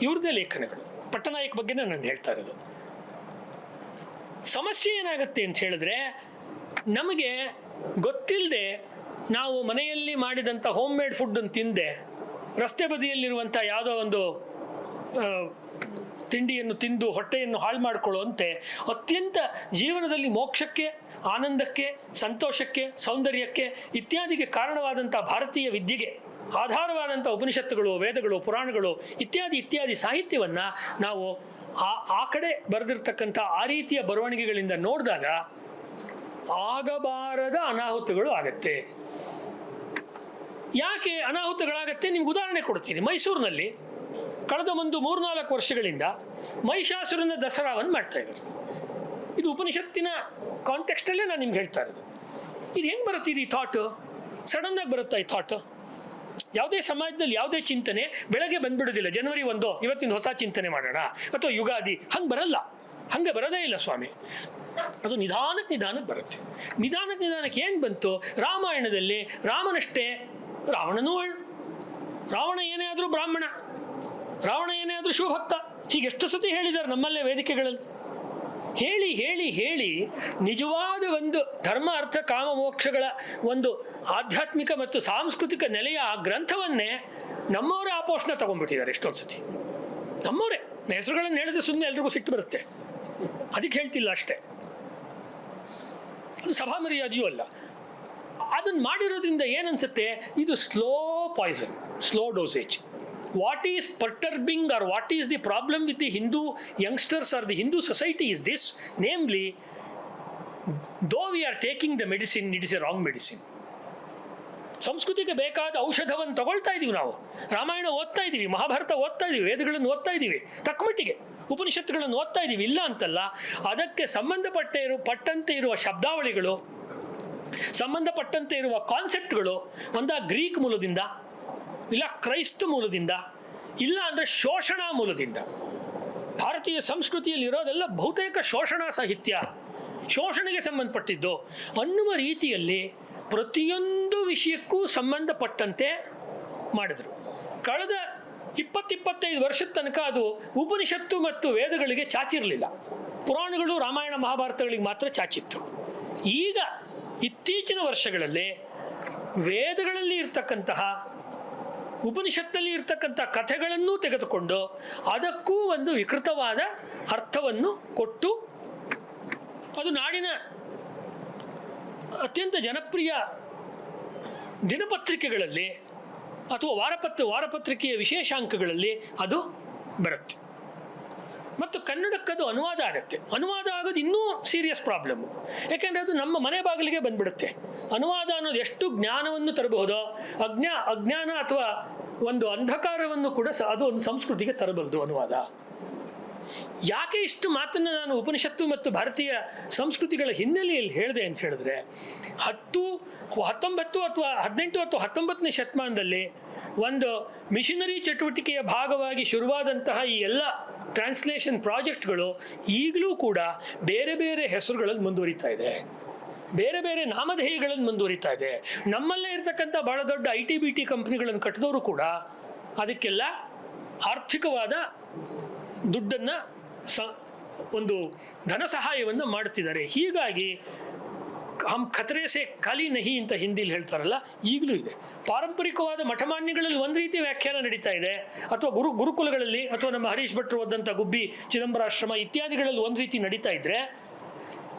ಇವ್ರದ್ದೇ ಲೇಖನಗಳು. ಪಟ್ಟನಾಯಕ್ ಬಗ್ಗೆನೇ ನಾನು ಹೇಳ್ತಾ ಇರೋದು. ಸಮಸ್ಯೆ ಏನಾಗುತ್ತೆ ಅಂತ ಹೇಳಿದ್ರೆ, ನಮಗೆ ಗೊತ್ತಿಲ್ಲದೆ ನಾವು ಮನೆಯಲ್ಲಿ ಮಾಡಿದಂಥ ಹೋಮ್ ಮೇಡ್ ಫುಡ್ಡನ್ನು ತಿಂದೆ ರಸ್ತೆ ಬದಿಯಲ್ಲಿರುವಂಥ ಯಾವುದೋ ಒಂದು ತಿಂಡಿಯನ್ನು ತಿಂದು ಹೊಟ್ಟೆಯನ್ನು ಹಾಳು ಮಾಡಿಕೊಳ್ಳುವಂತೆ ಅತ್ಯಂತ ಜೀವನದಲ್ಲಿ ಮೋಕ್ಷಕ್ಕೆ, ಆನಂದಕ್ಕೆ, ಸಂತೋಷಕ್ಕೆ, ಸೌಂದರ್ಯಕ್ಕೆ ಇತ್ಯಾದಿಗೆ ಕಾರಣವಾದಂಥ ಭಾರತೀಯ ವಿದ್ಯೆಗೆ ಆಧಾರವಾದಂಥ ಉಪನಿಷತ್ತುಗಳು, ವೇದಗಳು, ಪುರಾಣಗಳು ಇತ್ಯಾದಿ ಸಾಹಿತ್ಯವನ್ನು ನಾವು ಆ ಕಡೆ ಬರೆದಿರ್ತಕ್ಕಂಥ ಆ ರೀತಿಯ ಬರವಣಿಗೆಗಳಿಂದ ನೋಡಿದಾಗ ಆಗಬಾರದ ಅನಾಹುತಗಳು ಆಗತ್ತೆ. ಯಾಕೆ ಅನಾಹುತಗಳಾಗತ್ತೆ? ನಿಮ್ಗೆ ಉದಾಹರಣೆ ಕೊಡ್ತೀನಿ. ಮೈಸೂರಿನಲ್ಲಿ ಕಳೆದ ಒಂದು 3-4 ವರ್ಷಗಳಿಂದ ಮಹಿಷಾಸುರನ ದಸರಾವನ್ನು ಮಾಡ್ತಾ ಇದ್ದಾರೆ. ಇದು ಉಪನಿಷತ್ತಿನ ಕಾಂಟೆಕ್ಸ್ಟಲ್ಲೇ ನಾನು ನಿಮ್ಗೆ ಹೇಳ್ತಾ ಇರೋದು. ಇದು ಹೆಂಗೆ ಬರುತ್ತೆ? ಇದು ಈ ಥಾಟು ಸಡನ್ನಾಗಿ ಬರುತ್ತಾ? ಈ ಥಾಟು ಯಾವುದೇ ಸಮಾಜದಲ್ಲಿ ಯಾವುದೇ ಚಿಂತನೆ ಬೆಳಗ್ಗೆ ಬಂದ್ಬಿಡೋದಿಲ್ಲ. ಜನವರಿ 1 ಇವತ್ತಿನ ಹೊಸ ಚಿಂತನೆ ಮಾಡೋಣ ಅಥವಾ ಯುಗಾದಿ, ಹಂಗೆ ಬರಲ್ಲ. ಹಂಗೆ ಬರೋದೇ ಇಲ್ಲ ಸ್ವಾಮಿ. ಅದು ನಿಧಾನಕ್ಕೆ ಬರುತ್ತೆ. ನಿಧಾನಕ್ಕೆ ಏನು ಬಂತು? ರಾಮಾಯಣದಲ್ಲಿ ರಾಮನಷ್ಟೇ, ರಾವಣ ಏನೇ ಆದರೂ ಬ್ರಾಹ್ಮಣ, ರಾವಣ ಏನೇ ಆದರೂ ಶಿವಭಕ್ತ, ಹೀಗೆ ಎಷ್ಟು ಸತಿ ಹೇಳಿದ್ದಾರೆ ನಮ್ಮಲ್ಲೇ ವೇದಿಕೆಗಳಲ್ಲಿ. ಹೇಳಿ ನಿಜವಾದ ಒಂದು ಧರ್ಮ, ಅರ್ಥ, ಕಾಮ, ಮೋಕ್ಷಗಳ ಒಂದು ಆಧ್ಯಾತ್ಮಿಕ ಮತ್ತು ಸಾಂಸ್ಕೃತಿಕ ನೆಲೆಯ ಆ ಗ್ರಂಥವನ್ನೇ ನಮ್ಮವರೇ ಆಪೋಷಣ ತಗೊಂಡ್ಬಿಟ್ಟಿದ್ದಾರೆ ಎಷ್ಟೊಂದು ಸತಿ. ನಮ್ಮವರೇ ಹೆಸರುಗಳನ್ನು ಹೇಳಿದ್ರೆ ಸುಮ್ಮನೆ ಎಲ್ರಿಗೂ ಸಿಟ್ಟು ಬರುತ್ತೆ, ಅದಕ್ಕೆ ಹೇಳ್ತಿಲ್ಲ ಅಷ್ಟೇ. ಅದು ಸಭಾ ಮರ್ಯಾದೆಯೂ ಅಲ್ಲ. ಅದನ್ನು ಮಾಡಿರೋದ್ರಿಂದ ಏನನ್ಸುತ್ತೆ? ಇದು slow Poisson, slow dosage. What is perturbing or what is the problem with the Hindu youngsters or the Hindu society is this, namely, though we are taking the medicine, it is a wrong medicine. ಸಂಸ್ಕೃತಿಗೆ ಬೇಕಾದ ಔಷಧವನ್ನು ತಗೊಳ್ತಾ ಇದ್ದೀವಿ ನಾವು. ರಾಮಾಯಣ ಓದ್ತಾ ಇದ್ದೀವಿ, ಮಹಾಭಾರತ ಓದ್ತಾ ಇದ್ದೀವಿ, ವೇದಗಳನ್ನು ಓದ್ತಾ ಇದ್ದೀವಿ, ತಕ್ಕಮಟ್ಟಿಗೆ ಉಪನಿಷತ್ತುಗಳನ್ನು ಓದ್ತಾ ಇದ್ದೀವಿ, ಇಲ್ಲ ಅಂತಲ್ಲ. ಅದಕ್ಕೆ ಪಟ್ಟಂತೆ ಇರುವ ಶಬ್ದಾವಳಿಗಳು, ಸಂಬಂಧಪಟ್ಟಂತೆ ಇರುವ ಕಾನ್ಸೆಪ್ಟ್ಗಳು ಒಂದ ಗ್ರೀಕ್ ಮೂಲದಿಂದ, ಇಲ್ಲ ಕ್ರೈಸ್ತ ಮೂಲದಿಂದ, ಇಲ್ಲ ಅಂದರೆ ಶೋಷಣಾ ಮೂಲದಿಂದ. ಭಾರತೀಯ ಸಂಸ್ಕೃತಿಯಲ್ಲಿರೋದೆಲ್ಲ ಬಹುತೇಕ ಶೋಷಣಾ ಸಾಹಿತ್ಯ, ಶೋಷಣೆಗೆ ಸಂಬಂಧಪಟ್ಟಿದ್ದು ಅನ್ನುವ ರೀತಿಯಲ್ಲಿ ಪ್ರತಿಯೊಂದು ವಿಷಯಕ್ಕೂ ಸಂಬಂಧಪಟ್ಟಂತೆ ಮಾಡಿದರು. ಕಳೆದ 20-25 ವರ್ಷದ ತನಕ ಅದು ಉಪನಿಷತ್ತು ಮತ್ತು ವೇದಗಳಿಗೆ ಚಾಚಿರಲಿಲ್ಲ. ಪುರಾಣಗಳು, ರಾಮಾಯಣ ಮಹಾಭಾರತಗಳಿಗೆ ಮಾತ್ರ ಚಾಚಿತ್ತು. ಈಗ ಇತ್ತೀಚಿನ ವರ್ಷಗಳಲ್ಲಿ ವೇದಗಳಲ್ಲಿ ಇರ್ತಕ್ಕಂತಹ, ಉಪನಿಷತ್ತಲ್ಲಿ ಇರ್ತಕ್ಕಂಥ ಕಥೆಗಳನ್ನೂ ತೆಗೆದುಕೊಂಡು ಅದಕ್ಕೂ ಒಂದು ವಿಕೃತವಾದ ಅರ್ಥವನ್ನು ಕೊಟ್ಟು, ಅದು ನಾಡಿನ ಅತ್ಯಂತ ಜನಪ್ರಿಯ ದಿನಪತ್ರಿಕೆಗಳಲ್ಲಿ ಅಥವಾ ವಾರಪತ್ರಿಕೆಯ ವಿಶೇಷಾಂಕಗಳಲ್ಲಿ ಅದು ಬರುತ್ತೆ. ಮತ್ತು ಕನ್ನಡಕ್ಕದು ಅನುವಾದ ಆಗುತ್ತೆ. ಅನುವಾದ ಆಗೋದು ಇನ್ನೂ ಸೀರಿಯಸ್ ಪ್ರಾಬ್ಲಮ್ಮು. ಯಾಕೆಂದರೆ ಅದು ನಮ್ಮ ಮನೆ ಬಾಗಿಲಿಗೆ ಬಂದ್ಬಿಡುತ್ತೆ. ಅನುವಾದ ಅನ್ನೋದು ಎಷ್ಟು ಜ್ಞಾನವನ್ನು ತರಬಹುದೋ, ಅಜ್ಞಾನ ಅಥವಾ ಒಂದು ಅಂಧಕಾರವನ್ನು ಕೂಡ ಅದು ಒಂದು ಸಂಸ್ಕೃತಿಗೆ ತರಬಲ್ಲದು ಅನುವಾದ. ಯಾಕೆ ಇಷ್ಟು ಮಾತನ್ನು ನಾನು ಉಪನಿಷತ್ತು ಮತ್ತು ಭಾರತೀಯ ಸಂಸ್ಕೃತಿಗಳ ಹಿನ್ನೆಲೆಯಲ್ಲಿ ಹೇಳಿದೆ ಅಂತ ಹೇಳಿದ್ರೆ, 19 ಅಥವಾ 18 ಅಥವಾ 19ನೇ ಶತಮಾನದಲ್ಲಿ ಒಂದು ಮಿಷನರಿ ಚಟುವಟಿಕೆಯ ಭಾಗವಾಗಿ ಶುರುವಾದಂತಹ ಈ ಎಲ್ಲ ಟ್ರಾನ್ಸ್ಲೇಷನ್ ಪ್ರಾಜೆಕ್ಟ್ಗಳು ಈಗಲೂ ಕೂಡ ಬೇರೆ ಬೇರೆ ಹೆಸರುಗಳಲ್ಲಿ ಮುಂದುವರಿತಾ ಇದೆ, ಬೇರೆ ಬೇರೆ ನಾಮಧೇಯಗಳನ್ನು ಮುಂದುವರಿತಾ ಇದೆ. ನಮ್ಮಲ್ಲೇ ಇರ್ತಕ್ಕಂಥ ಬಹಳ ದೊಡ್ಡ IT-BT ಕಂಪ್ನಿಗಳನ್ನು ಕಟ್ಟಿದವರು ಕೂಡ ಅದಕ್ಕೆಲ್ಲ ಆರ್ಥಿಕವಾದ ದುಡ್ಡನ್ನು, ಒಂದು ಧನ ಸಹಾಯವನ್ನು ಮಾಡುತ್ತಿದ್ದಾರೆ. ಹೀಗಾಗಿ ಹಮ್ ಖತರೆ ಸೆ ಖಾಲಿ ನಹಿ ಅಂತ ಹಿಂದಿಲಿ ಹೇಳ್ತಾರಲ್ಲ, ಈಗಲೂ ಇದೆ. ಪಾರಂಪರಿಕವಾದ ಮಠಮಾನ್ಯಗಳಲ್ಲಿ ಒಂದು ರೀತಿ ವ್ಯಾಖ್ಯಾನ ನಡೀತಾ ಇದೆ, ಅಥವಾ ಗುರುಕುಲಗಳಲ್ಲಿ, ಅಥವಾ ನಮ್ಮ ಹರೀಶ್ ಭಟ್ರು ಓದಂಥ ಗುಬ್ಬಿ ಚಿದಂಬರಾಶ್ರಮ ಇತ್ಯಾದಿಗಳಲ್ಲಿ ಒಂದು ರೀತಿ ನಡೀತಾ ಇದ್ರೆ,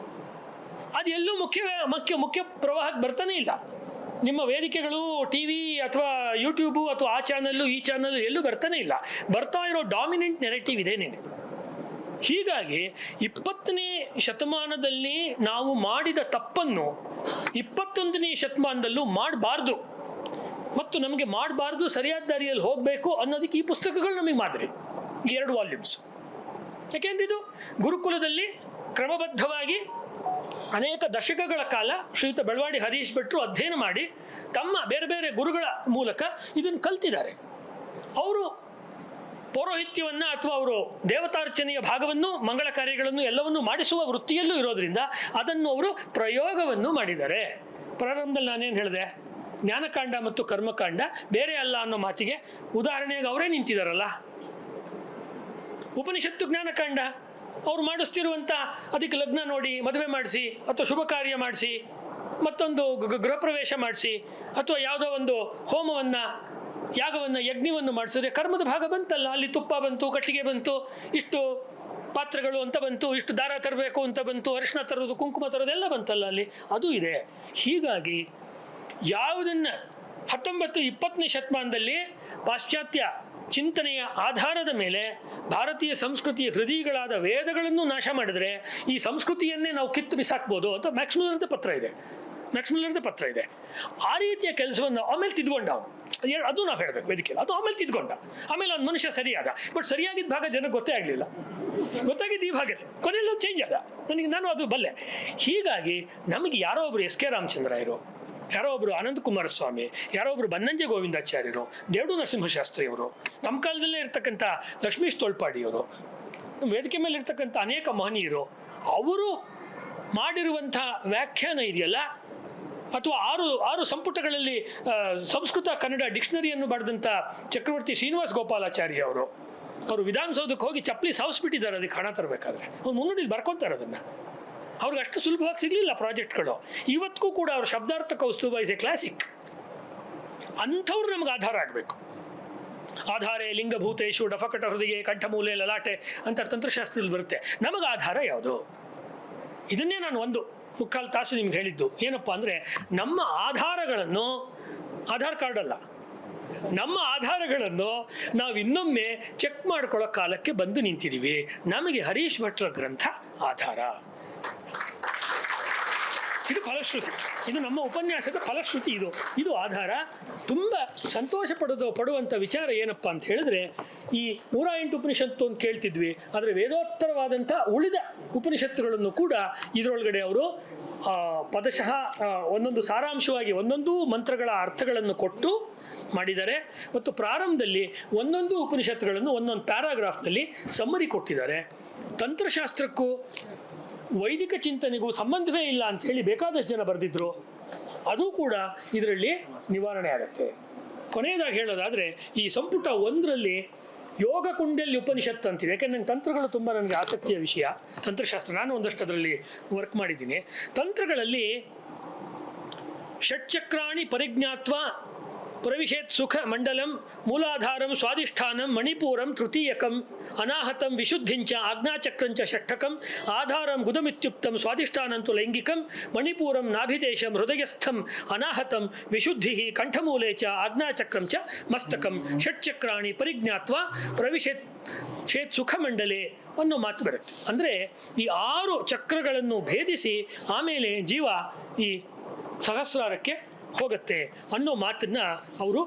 ಅದು ಎಲ್ಲೂ ಮುಖ್ಯ ಪ್ರವಾಹಕ್ಕೆ ಬರ್ತಾನೆ ಇಲ್ಲ. ನಿಮ್ಮ ವೇದಿಕೆಗಳು, TV ಅಥವಾ ಯೂಟ್ಯೂಬು ಅಥವಾ ಆ ಚಾನಲ್ಲು ಈ ಚಾನಲ್ಲು ಎಲ್ಲೂ ಬರ್ತಾನೆ ಇಲ್ಲ. ಬರ್ತಾ ಇರೋ ಡಾಮಿನೆಂಟ್ ನೆರೆಟಿವ್ ಇದೇನೇನೆ. ಹೀಗಾಗಿ 20ನೇ ಶತಮಾನದಲ್ಲಿ ನಾವು ಮಾಡಿದ ತಪ್ಪನ್ನು 21ನೇ ಶತಮಾನದಲ್ಲೂ ಮಾಡಬಾರ್ದು, ಮತ್ತು ನಮಗೆ ಮಾಡಬಾರ್ದು, ಸರಿಯಾದ ದಾರಿಯಲ್ಲಿ ಹೋಗಬೇಕು ಅನ್ನೋದಕ್ಕೆ ಈ ಪುಸ್ತಕಗಳು ನಮಗೆ ಮಾದರಿ. 2 ವಾಲ್ಯೂಮ್ಸ್. ಯಾಕೆಂದ್ರೆ ಇದು ಗುರುಕುಲದಲ್ಲಿ ಕ್ರಮಬದ್ಧವಾಗಿ ಅನೇಕ ದಶಕಗಳ ಕಾಲ ಶ್ರೀಯುತ ಬೆಳವಾಡಿ ಹರೀಶ್ ಭಟ್ರು ಅಧ್ಯಯನ ಮಾಡಿ ತಮ್ಮ ಬೇರೆ ಬೇರೆ ಗುರುಗಳ ಮೂಲಕ ಇದನ್ನು ಕಲ್ತಿದ್ದಾರೆ. ಅವರು ಪೌರೋಹಿತ್ಯವನ್ನು ಅಥವಾ ಅವರು ದೇವತಾರ್ಚನೆಯ ಭಾಗವನ್ನು, ಮಂಗಳ ಕಾರ್ಯಗಳನ್ನು ಎಲ್ಲವನ್ನೂ ಮಾಡಿಸುವ ವೃತ್ತಿಯಲ್ಲೂ ಇರೋದ್ರಿಂದ ಅದನ್ನು ಅವರು ಪ್ರಯೋಗವನ್ನು ಮಾಡಿದ್ದಾರೆ. ಪ್ರಾರಂಭದಲ್ಲಿ ನಾನೇನು ಹೇಳಿದೆ, ಜ್ಞಾನಕಾಂಡ ಮತ್ತು ಕರ್ಮಕಾಂಡ ಬೇರೆ ಅಲ್ಲ ಅನ್ನೋ ಮಾತಿಗೆ ಉದಾಹರಣೆಗೆ ಅವರೇ ನಿಂತಿದ್ದಾರಲ್ಲ. ಉಪನಿಷತ್ತು ಜ್ಞಾನಕಾಂಡ ಅವ್ರು ಮಾಡಿಸ್ತಿರುವಂಥ, ಅದಕ್ಕೆ ಲಗ್ನ ನೋಡಿ ಮದುವೆ ಮಾಡಿಸಿ, ಅಥವಾ ಶುಭ ಕಾರ್ಯ ಮಾಡಿಸಿ, ಮತ್ತೊಂದು ಗೃಹ ಪ್ರವೇಶ ಮಾಡಿಸಿ, ಅಥವಾ ಯಾವುದೋ ಒಂದು ಹೋಮವನ್ನು, ಯಾಗವನ್ನು, ಯಜ್ಞವನ್ನು ಮಾಡಿಸಿದ್ರೆ ಕರ್ಮದ ಭಾಗ ಬಂತಲ್ಲ. ಅಲ್ಲಿ ತುಪ್ಪ ಬಂತು, ಕಟ್ಟಿಗೆ ಬಂತು, ಇಷ್ಟು ಪಾತ್ರೆಗಳು ಅಂತ ಬಂತು, ಇಷ್ಟು ದಾರ ತರಬೇಕು ಅಂತ ಬಂತು, ಅರಿಶಿನ ತರೋದು, ಕುಂಕುಮ ತರೋದು ಎಲ್ಲ ಬಂತಲ್ಲ ಅಲ್ಲಿ, ಅದು ಇದೆ. ಹೀಗಾಗಿ ಯಾವುದನ್ನು 19-20ನೇ ಶತಮಾನದಲ್ಲಿ ಪಾಶ್ಚಾತ್ಯ ಚಿಂತನೆಯ ಆಧಾರದ ಮೇಲೆ ಭಾರತೀಯ ಸಂಸ್ಕೃತಿಯ ಹೃದಯಗಳಾದ ವೇದಗಳನ್ನು ನಾಶ ಮಾಡಿದರೆ ಈ ಸಂಸ್ಕೃತಿಯನ್ನೇ ನಾವು ಕಿತ್ತು ಬಿಸಾಕ್ಬೋದು ಅಂತ ಮ್ಯಾಕ್ಸ್ ಮಿಲ್ಲರ್ದ ಪತ್ರ ಇದೆ. ಆ ರೀತಿಯ ಕೆಲಸವನ್ನು ಆಮೇಲೆ ತಿದ್ಕೊಂಡ ಅವನು. ಅದು ನಾವು ಹೇಳಬೇಕು ವೇದಿಕೆಯಲ್ಲಿ. ಅದು ಆಮೇಲೆ ತಿದ್ಕೊಂಡ. ಆಮೇಲೆ ಅವ್ನು ಮನುಷ್ಯ ಸರಿಯಾದ. ಬಟ್ ಸರಿಯಾಗಿದ್ದ ಭಾಗ ಜನಕ್ಕೆ ಗೊತ್ತೇ ಆಗಲಿಲ್ಲ. ಗೊತ್ತಾಗಿದ್ದು ಈ ಭಾಗದಲ್ಲಿ ಕೊನೆಯಲ್ಲಿ ಚೇಂಜ್ ಆದ. ನಾನು ಅದು ಬಲ್ಲೆ. ಹೀಗಾಗಿ ನಮಗೆ ಯಾರೋ ಒಬ್ಬರು S.K. ರಾಮಚಂದ್ರಾಯರು, ಯಾರೋ ಒಬ್ಬರು ಅನಂತ ಕುಮಾರಸ್ವಾಮಿ, ಯಾರೋ ಒಬ್ಬರು ಬನ್ನಂಜೆ ಗೋವಿಂದಾಚಾರ್ಯರು, ದೇವಡು ನರಸಿಂಹಶಾಸ್ತ್ರಿಯವರು, ನಮ್ಮ ಕಾಲದಲ್ಲೇ ಇರ್ತಕ್ಕಂಥ ಲಕ್ಷ್ಮೀಶ್ ತೋಳ್ಪಾಡಿಯವರು, ವೇದಿಕೆ ಮೇಲೆ ಇರ್ತಕ್ಕಂಥ ಅನೇಕ ಮಹನೀಯರು, ಅವರು ಮಾಡಿರುವಂಥ ವ್ಯಾಖ್ಯಾನ ಇದೆಯಲ್ಲ, ಅಥವಾ 6 ಸಂಪುಟಗಳಲ್ಲಿ ಸಂಸ್ಕೃತ ಕನ್ನಡ ಡಿಕ್ಷನರಿಯನ್ನು ಬರೆದಂಥ ಚಕ್ರವರ್ತಿ ಶ್ರೀನಿವಾಸ್ ಗೋಪಾಲಾಚಾರ್ಯ ಅವರು ವಿಧಾನಸೌಧಕ್ಕೆ ಹೋಗಿ ಚಪ್ಪಲಿ ಸಾವಿಸ್ಬಿಟ್ಟಿದ್ದಾರೆ ಅದಕ್ಕೆ ಹಣ ತರಬೇಕಾದ್ರೆ. ಅವ್ರು ಮುನ್ನುಡಿಲಿ ಬರ್ಕೊತಾರೆ ಅದನ್ನು. ಅವ್ರಿಗೆ ಅಷ್ಟು ಸುಲಭವಾಗಿ ಸಿಗಲಿಲ್ಲ ಪ್ರಾಜೆಕ್ಟ್ಗಳು. ಇವತ್ತಿಗೂ ಕೂಡ ಅವ್ರ ಶಬ್ದಾರ್ಥ ಕೌಸ್ತುಭ ಇಸ್ ಎ ಕ್ಲಾಸಿಕ್. ಅಂಥವ್ರು ನಮ್ಗೆ ಆಧಾರ ಆಗಬೇಕು. ಆಧಾರೆ ಲಿಂಗಭೂತೇಶು ಡಫಕಟ ಹೃದಯ ಕಂಠಮೂಲೆ ಲಲಾಟೆ ಅಂತ ತಂತ್ರಶಾಸ್ತ್ರದಲ್ಲಿ ಬರುತ್ತೆ. ನಮಗೆ ಆಧಾರ ಯಾವುದು? ಇದನ್ನೇ ನಾನು 1.25 ತಾಸು ನಿಮ್ಗೆ ಹೇಳಿದ್ದು. ಏನಪ್ಪ ಅಂದರೆ, ನಮ್ಮ ಆಧಾರಗಳನ್ನು, ಆಧಾರ್ ಕಾರ್ಡ್ ಅಲ್ಲ, ನಮ್ಮ ಆಧಾರಗಳನ್ನು ನಾವು ಇನ್ನೊಮ್ಮೆ ಚೆಕ್ ಮಾಡ್ಕೊಳ್ಳೋ ಕಾಲಕ್ಕೆ ಬಂದು ನಿಂತಿದ್ದೀವಿ. ನಮಗೆ ಹರೀಶ್ ಭಟ್ರ ಗ್ರಂಥ ಆಧಾರ. ಇದು ಫಲಶ್ರುತಿ, ಇದು ನಮ್ಮ ಉಪನ್ಯಾಸದ ಫಲಶ್ರುತಿ. ಇದು ಆಧಾರ. ತುಂಬ ಸಂತೋಷ ಪಡುವಂಥ ವಿಚಾರ ಏನಪ್ಪ ಅಂತ ಹೇಳಿದ್ರೆ, ಈ 108 ಉಪನಿಷತ್ತು ಅಂತ ಕೇಳ್ತಿದ್ವಿ, ಆದರೆ ವೇದೋತ್ತರವಾದಂಥ ಉಳಿದ ಉಪನಿಷತ್ತುಗಳನ್ನು ಕೂಡ ಇದರೊಳಗಡೆ ಅವರು ಪದಶಃ ಒಂದೊಂದು ಸಾರಾಂಶವಾಗಿ ಒಂದೊಂದು ಮಂತ್ರಗಳ ಅರ್ಥಗಳನ್ನು ಕೊಟ್ಟು ಮಾಡಿದ್ದಾರೆ. ಮತ್ತು ಪ್ರಾರಂಭದಲ್ಲಿ ಒಂದೊಂದು ಉಪನಿಷತ್ತುಗಳನ್ನು ಒಂದೊಂದು ಪ್ಯಾರಾಗ್ರಾಫ್ನಲ್ಲಿ ಸಮ್ಮರಿ ಕೊಟ್ಟಿದ್ದಾರೆ. ತಂತ್ರಶಾಸ್ತ್ರಕ್ಕೂ ವೈದಿಕ ಚಿಂತನೆಗೂ ಸಂಬಂಧವೇ ಇಲ್ಲ ಅಂತ ಹೇಳಿ ಬೇಕಾದಷ್ಟು ಜನ ಬರೆದಿದ್ರು. ಅದು ಕೂಡ ಇದರಲ್ಲಿ ನಿವಾರಣೆ ಆಗುತ್ತೆ. ಕೊನೆಯದಾಗಿ ಹೇಳೋದಾದರೆ, ಈ ಸಂಪುಟ 1ರಲ್ಲಿ ಯೋಗ ಕುಂಡಲ್ಯ ಉಪನಿಷತ್ತು ಅಂತಿದೆ. ಯಾಕೆಂದ್ರೆ ನಂಗೆ ತಂತ್ರಗಳು ತುಂಬ ನನಗೆ ಆಸಕ್ತಿಯ ವಿಷಯ. ತಂತ್ರಶಾಸ್ತ್ರ ನಾನು ಒಂದಷ್ಟು ಅದರಲ್ಲಿ ವರ್ಕ್ ಮಾಡಿದ್ದೀನಿ. ತಂತ್ರಗಳಲ್ಲಿ ಷಟ್ಚಕ್ರಾಣಿ ಪರಿಜ್ಞಾತ್ವ ಪ್ರವಿಶೇತ್ ಸುಖ ಮಂಡಲಂ ಮೂಲಾಧಾರಂ ಸ್ವಾಧಿಷ್ಠಾನಂ ಮಣಿಪೂರಂ ತೃತೀಯಕಂ ಅನಾಹತಂ ವಿಶುದ್ಧಿಂಚ ಆಜ್ಞಾಚಕ್ರಂಚ ಷಷ್ಠಕಂ ಆಧಾರಂ ಗುದಮಿತ್ಯುಕ್ತಂ ಸ್ವಾಧಿಷ್ಠಾನಂತು ಲೈಂಗಿಕಂ ಮಣಿಪೂರಂ ನಾಭಿದೇಶಂ ಹೃದಯಸ್ಥಂ ಅನಾಹತಂ ವಿಶುದ್ಧಿ ಕಂಠಮೂಲೆ ಚ ಆಜ್ಞಾಚಕ್ರಂ ಚ ಮಸ್ತಕಂ ಷಟ್ಚಕ್ರಾಣಿ ಪರಿಜ್ಞಾತ್ವ ಪ್ರವಿಶೇತ್ ಚೇತ್ ಸುಖಮಂಡಲೆ ಅನ್ನೋ ಮಾತು ಬರುತ್ತೆ. ಅಂದರೆ ಈ 6 ಚಕ್ರಗಳನ್ನು ಭೇದಿಸಿ ಆಮೇಲೆ ಜೀವ ಈ ಸಹಸ್ರಾರಕ್ಕೆ ಹೋಗುತ್ತೆ ಅನ್ನೋ ಮಾತನ್ನ ಅವರು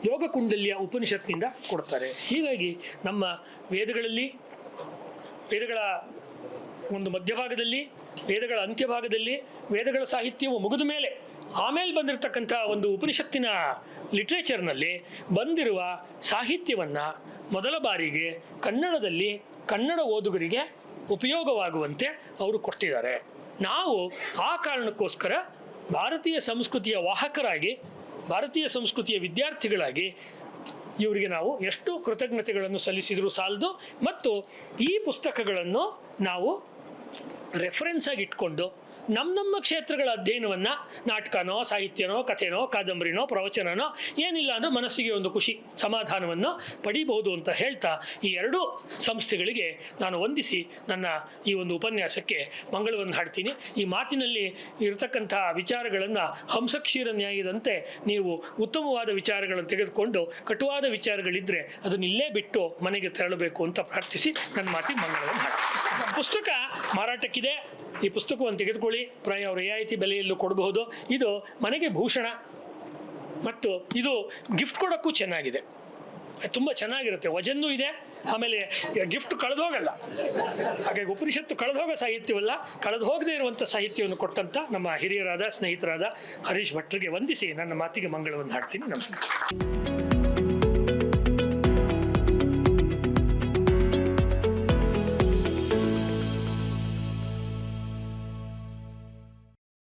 ಯೋಗ ಕುಂಡಲ್ಯ ಉಪನಿಷತ್ನಿಂದ ಕೊಡ್ತಾರೆ. ಹೀಗಾಗಿ ನಮ್ಮ ವೇದಗಳಲ್ಲಿ, ವೇದಗಳ ಒಂದು ಮಧ್ಯಭಾಗದಲ್ಲಿ, ವೇದಗಳ ಅಂತ್ಯಭಾಗದಲ್ಲಿ, ವೇದಗಳ ಸಾಹಿತ್ಯವು ಮುಗಿದ ಮೇಲೆ ಆಮೇಲೆ ಬಂದಿರತಕ್ಕಂಥ ಒಂದು ಉಪನಿಷತ್ತಿನ ಲಿಟ್ರೇಚರ್ನಲ್ಲಿ ಬಂದಿರುವ ಸಾಹಿತ್ಯವನ್ನು ಮೊದಲ ಬಾರಿಗೆ ಕನ್ನಡದಲ್ಲಿ ಕನ್ನಡ ಓದುಗರಿಗೆ ಉಪಯೋಗವಾಗುವಂತೆ ಅವರು ಕೊಟ್ಟಿದ್ದಾರೆ. ನಾವು ಆ ಕಾರಣಕ್ಕೋಸ್ಕರ ಭಾರತೀಯ ಸಂಸ್ಕೃತಿಯ ವಾಹಕರಾಗಿ, ಭಾರತೀಯ ಸಂಸ್ಕೃತಿಯ ವಿದ್ಯಾರ್ಥಿಗಳಾಗಿ ಇವರಿಗೆ ನಾವು ಎಷ್ಟು ಕೃತಜ್ಞತೆಗಳನ್ನು ಸಲ್ಲಿಸಿದರೂ ಸಾಲದು. ಮತ್ತು ಈ ಪುಸ್ತಕಗಳನ್ನು ನಾವು ರೆಫರೆನ್ಸ್ ಆಗಿ ಇಟ್ಕೊಂಡು ನಮ್ಮ ಕ್ಷೇತ್ರಗಳ ಅಧ್ಯಯನವನ್ನು, ನಾಟಕನೋ ಸಾಹಿತ್ಯನೋ ಕಥೆನೋ ಕಾದಂಬರಿನೋ ಪ್ರವಚನನೋ ಏನಿಲ್ಲ ಅಂದರೆ ಮನಸ್ಸಿಗೆ ಒಂದು ಖುಷಿ ಸಮಾಧಾನವನ್ನು ಪಡಿಬಹುದು ಅಂತ ಹೇಳ್ತಾ ಈ 2 ಸಂಸ್ಥೆಗಳಿಗೆ ನಾನು ವಂದಿಸಿ ನನ್ನ ಈ ಒಂದು ಉಪನ್ಯಾಸಕ್ಕೆ ಮಂಗಳವನ್ನು ಹಾಡ್ತೀನಿ. ಈ ಮಾತಿನಲ್ಲಿ ಇರತಕ್ಕಂಥ ವಿಚಾರಗಳನ್ನು ಹಂಸಕ್ಷೀರ ನ್ಯಾಯದಂತೆ ನೀವು ಉತ್ತಮವಾದ ವಿಚಾರಗಳನ್ನು ತೆಗೆದುಕೊಂಡು ಕಟುವಾದ ವಿಚಾರಗಳಿದ್ದರೆ ಅದನ್ನ ಇಲ್ಲೇ ಬಿಟ್ಟು ಮನೆಗೆ ತೆರಳಬೇಕು ಅಂತ ಪ್ರಾರ್ಥಿಸಿ ನನ್ನ ಮಾತಿಗೆ ಮಂಗಳವನ್ನು ಹಾಡ್ತೀನಿ. ಪುಸ್ತಕ ಮಾರಾಟಕ್ಕಿದೆ. ಈ ಪುಸ್ತಕವನ್ನು ತೆಗೆದುಕೊಳ್ಳಿ. ಪ್ರಾಯ ರಿಯಾಯಿತಿ ಬೆಲೆಯಲ್ಲೂ ಕೊಡಬಹುದು. ಇದು ಮನೆಗೆ ಭೂಷಣ ಮತ್ತು ಇದು ಗಿಫ್ಟ್ ಕೊಡೋಕ್ಕೂ ಚೆನ್ನಾಗಿದೆ. ತುಂಬ ಚೆನ್ನಾಗಿರುತ್ತೆ. ವಜನ್ನೂ ಇದೆ. ಆಮೇಲೆ ಗಿಫ್ಟ್ ಕಳೆದು ಹೋಗಲ್ಲ. ಹಾಗಾಗಿ ಉಪನಿಷತ್ತು ಕಳೆದು ಹೋಗೋ ಸಾಹಿತ್ಯವಲ್ಲ, ಕಳೆದು ಹೋಗದೇ ಇರುವಂಥ ಸಾಹಿತ್ಯವನ್ನು ಕೊಟ್ಟಂಥ ನಮ್ಮ ಹಿರಿಯರಾದ ಸ್ನೇಹಿತರಾದ ಹರೀಶ್ ಭಟ್ರಿಗೆ ವಂದಿಸಿ ನನ್ನ ಮಾತಿಗೆ ಮಂಗಳವನ್ನು ಹಾಡ್ತೀನಿ. ನಮಸ್ಕಾರ.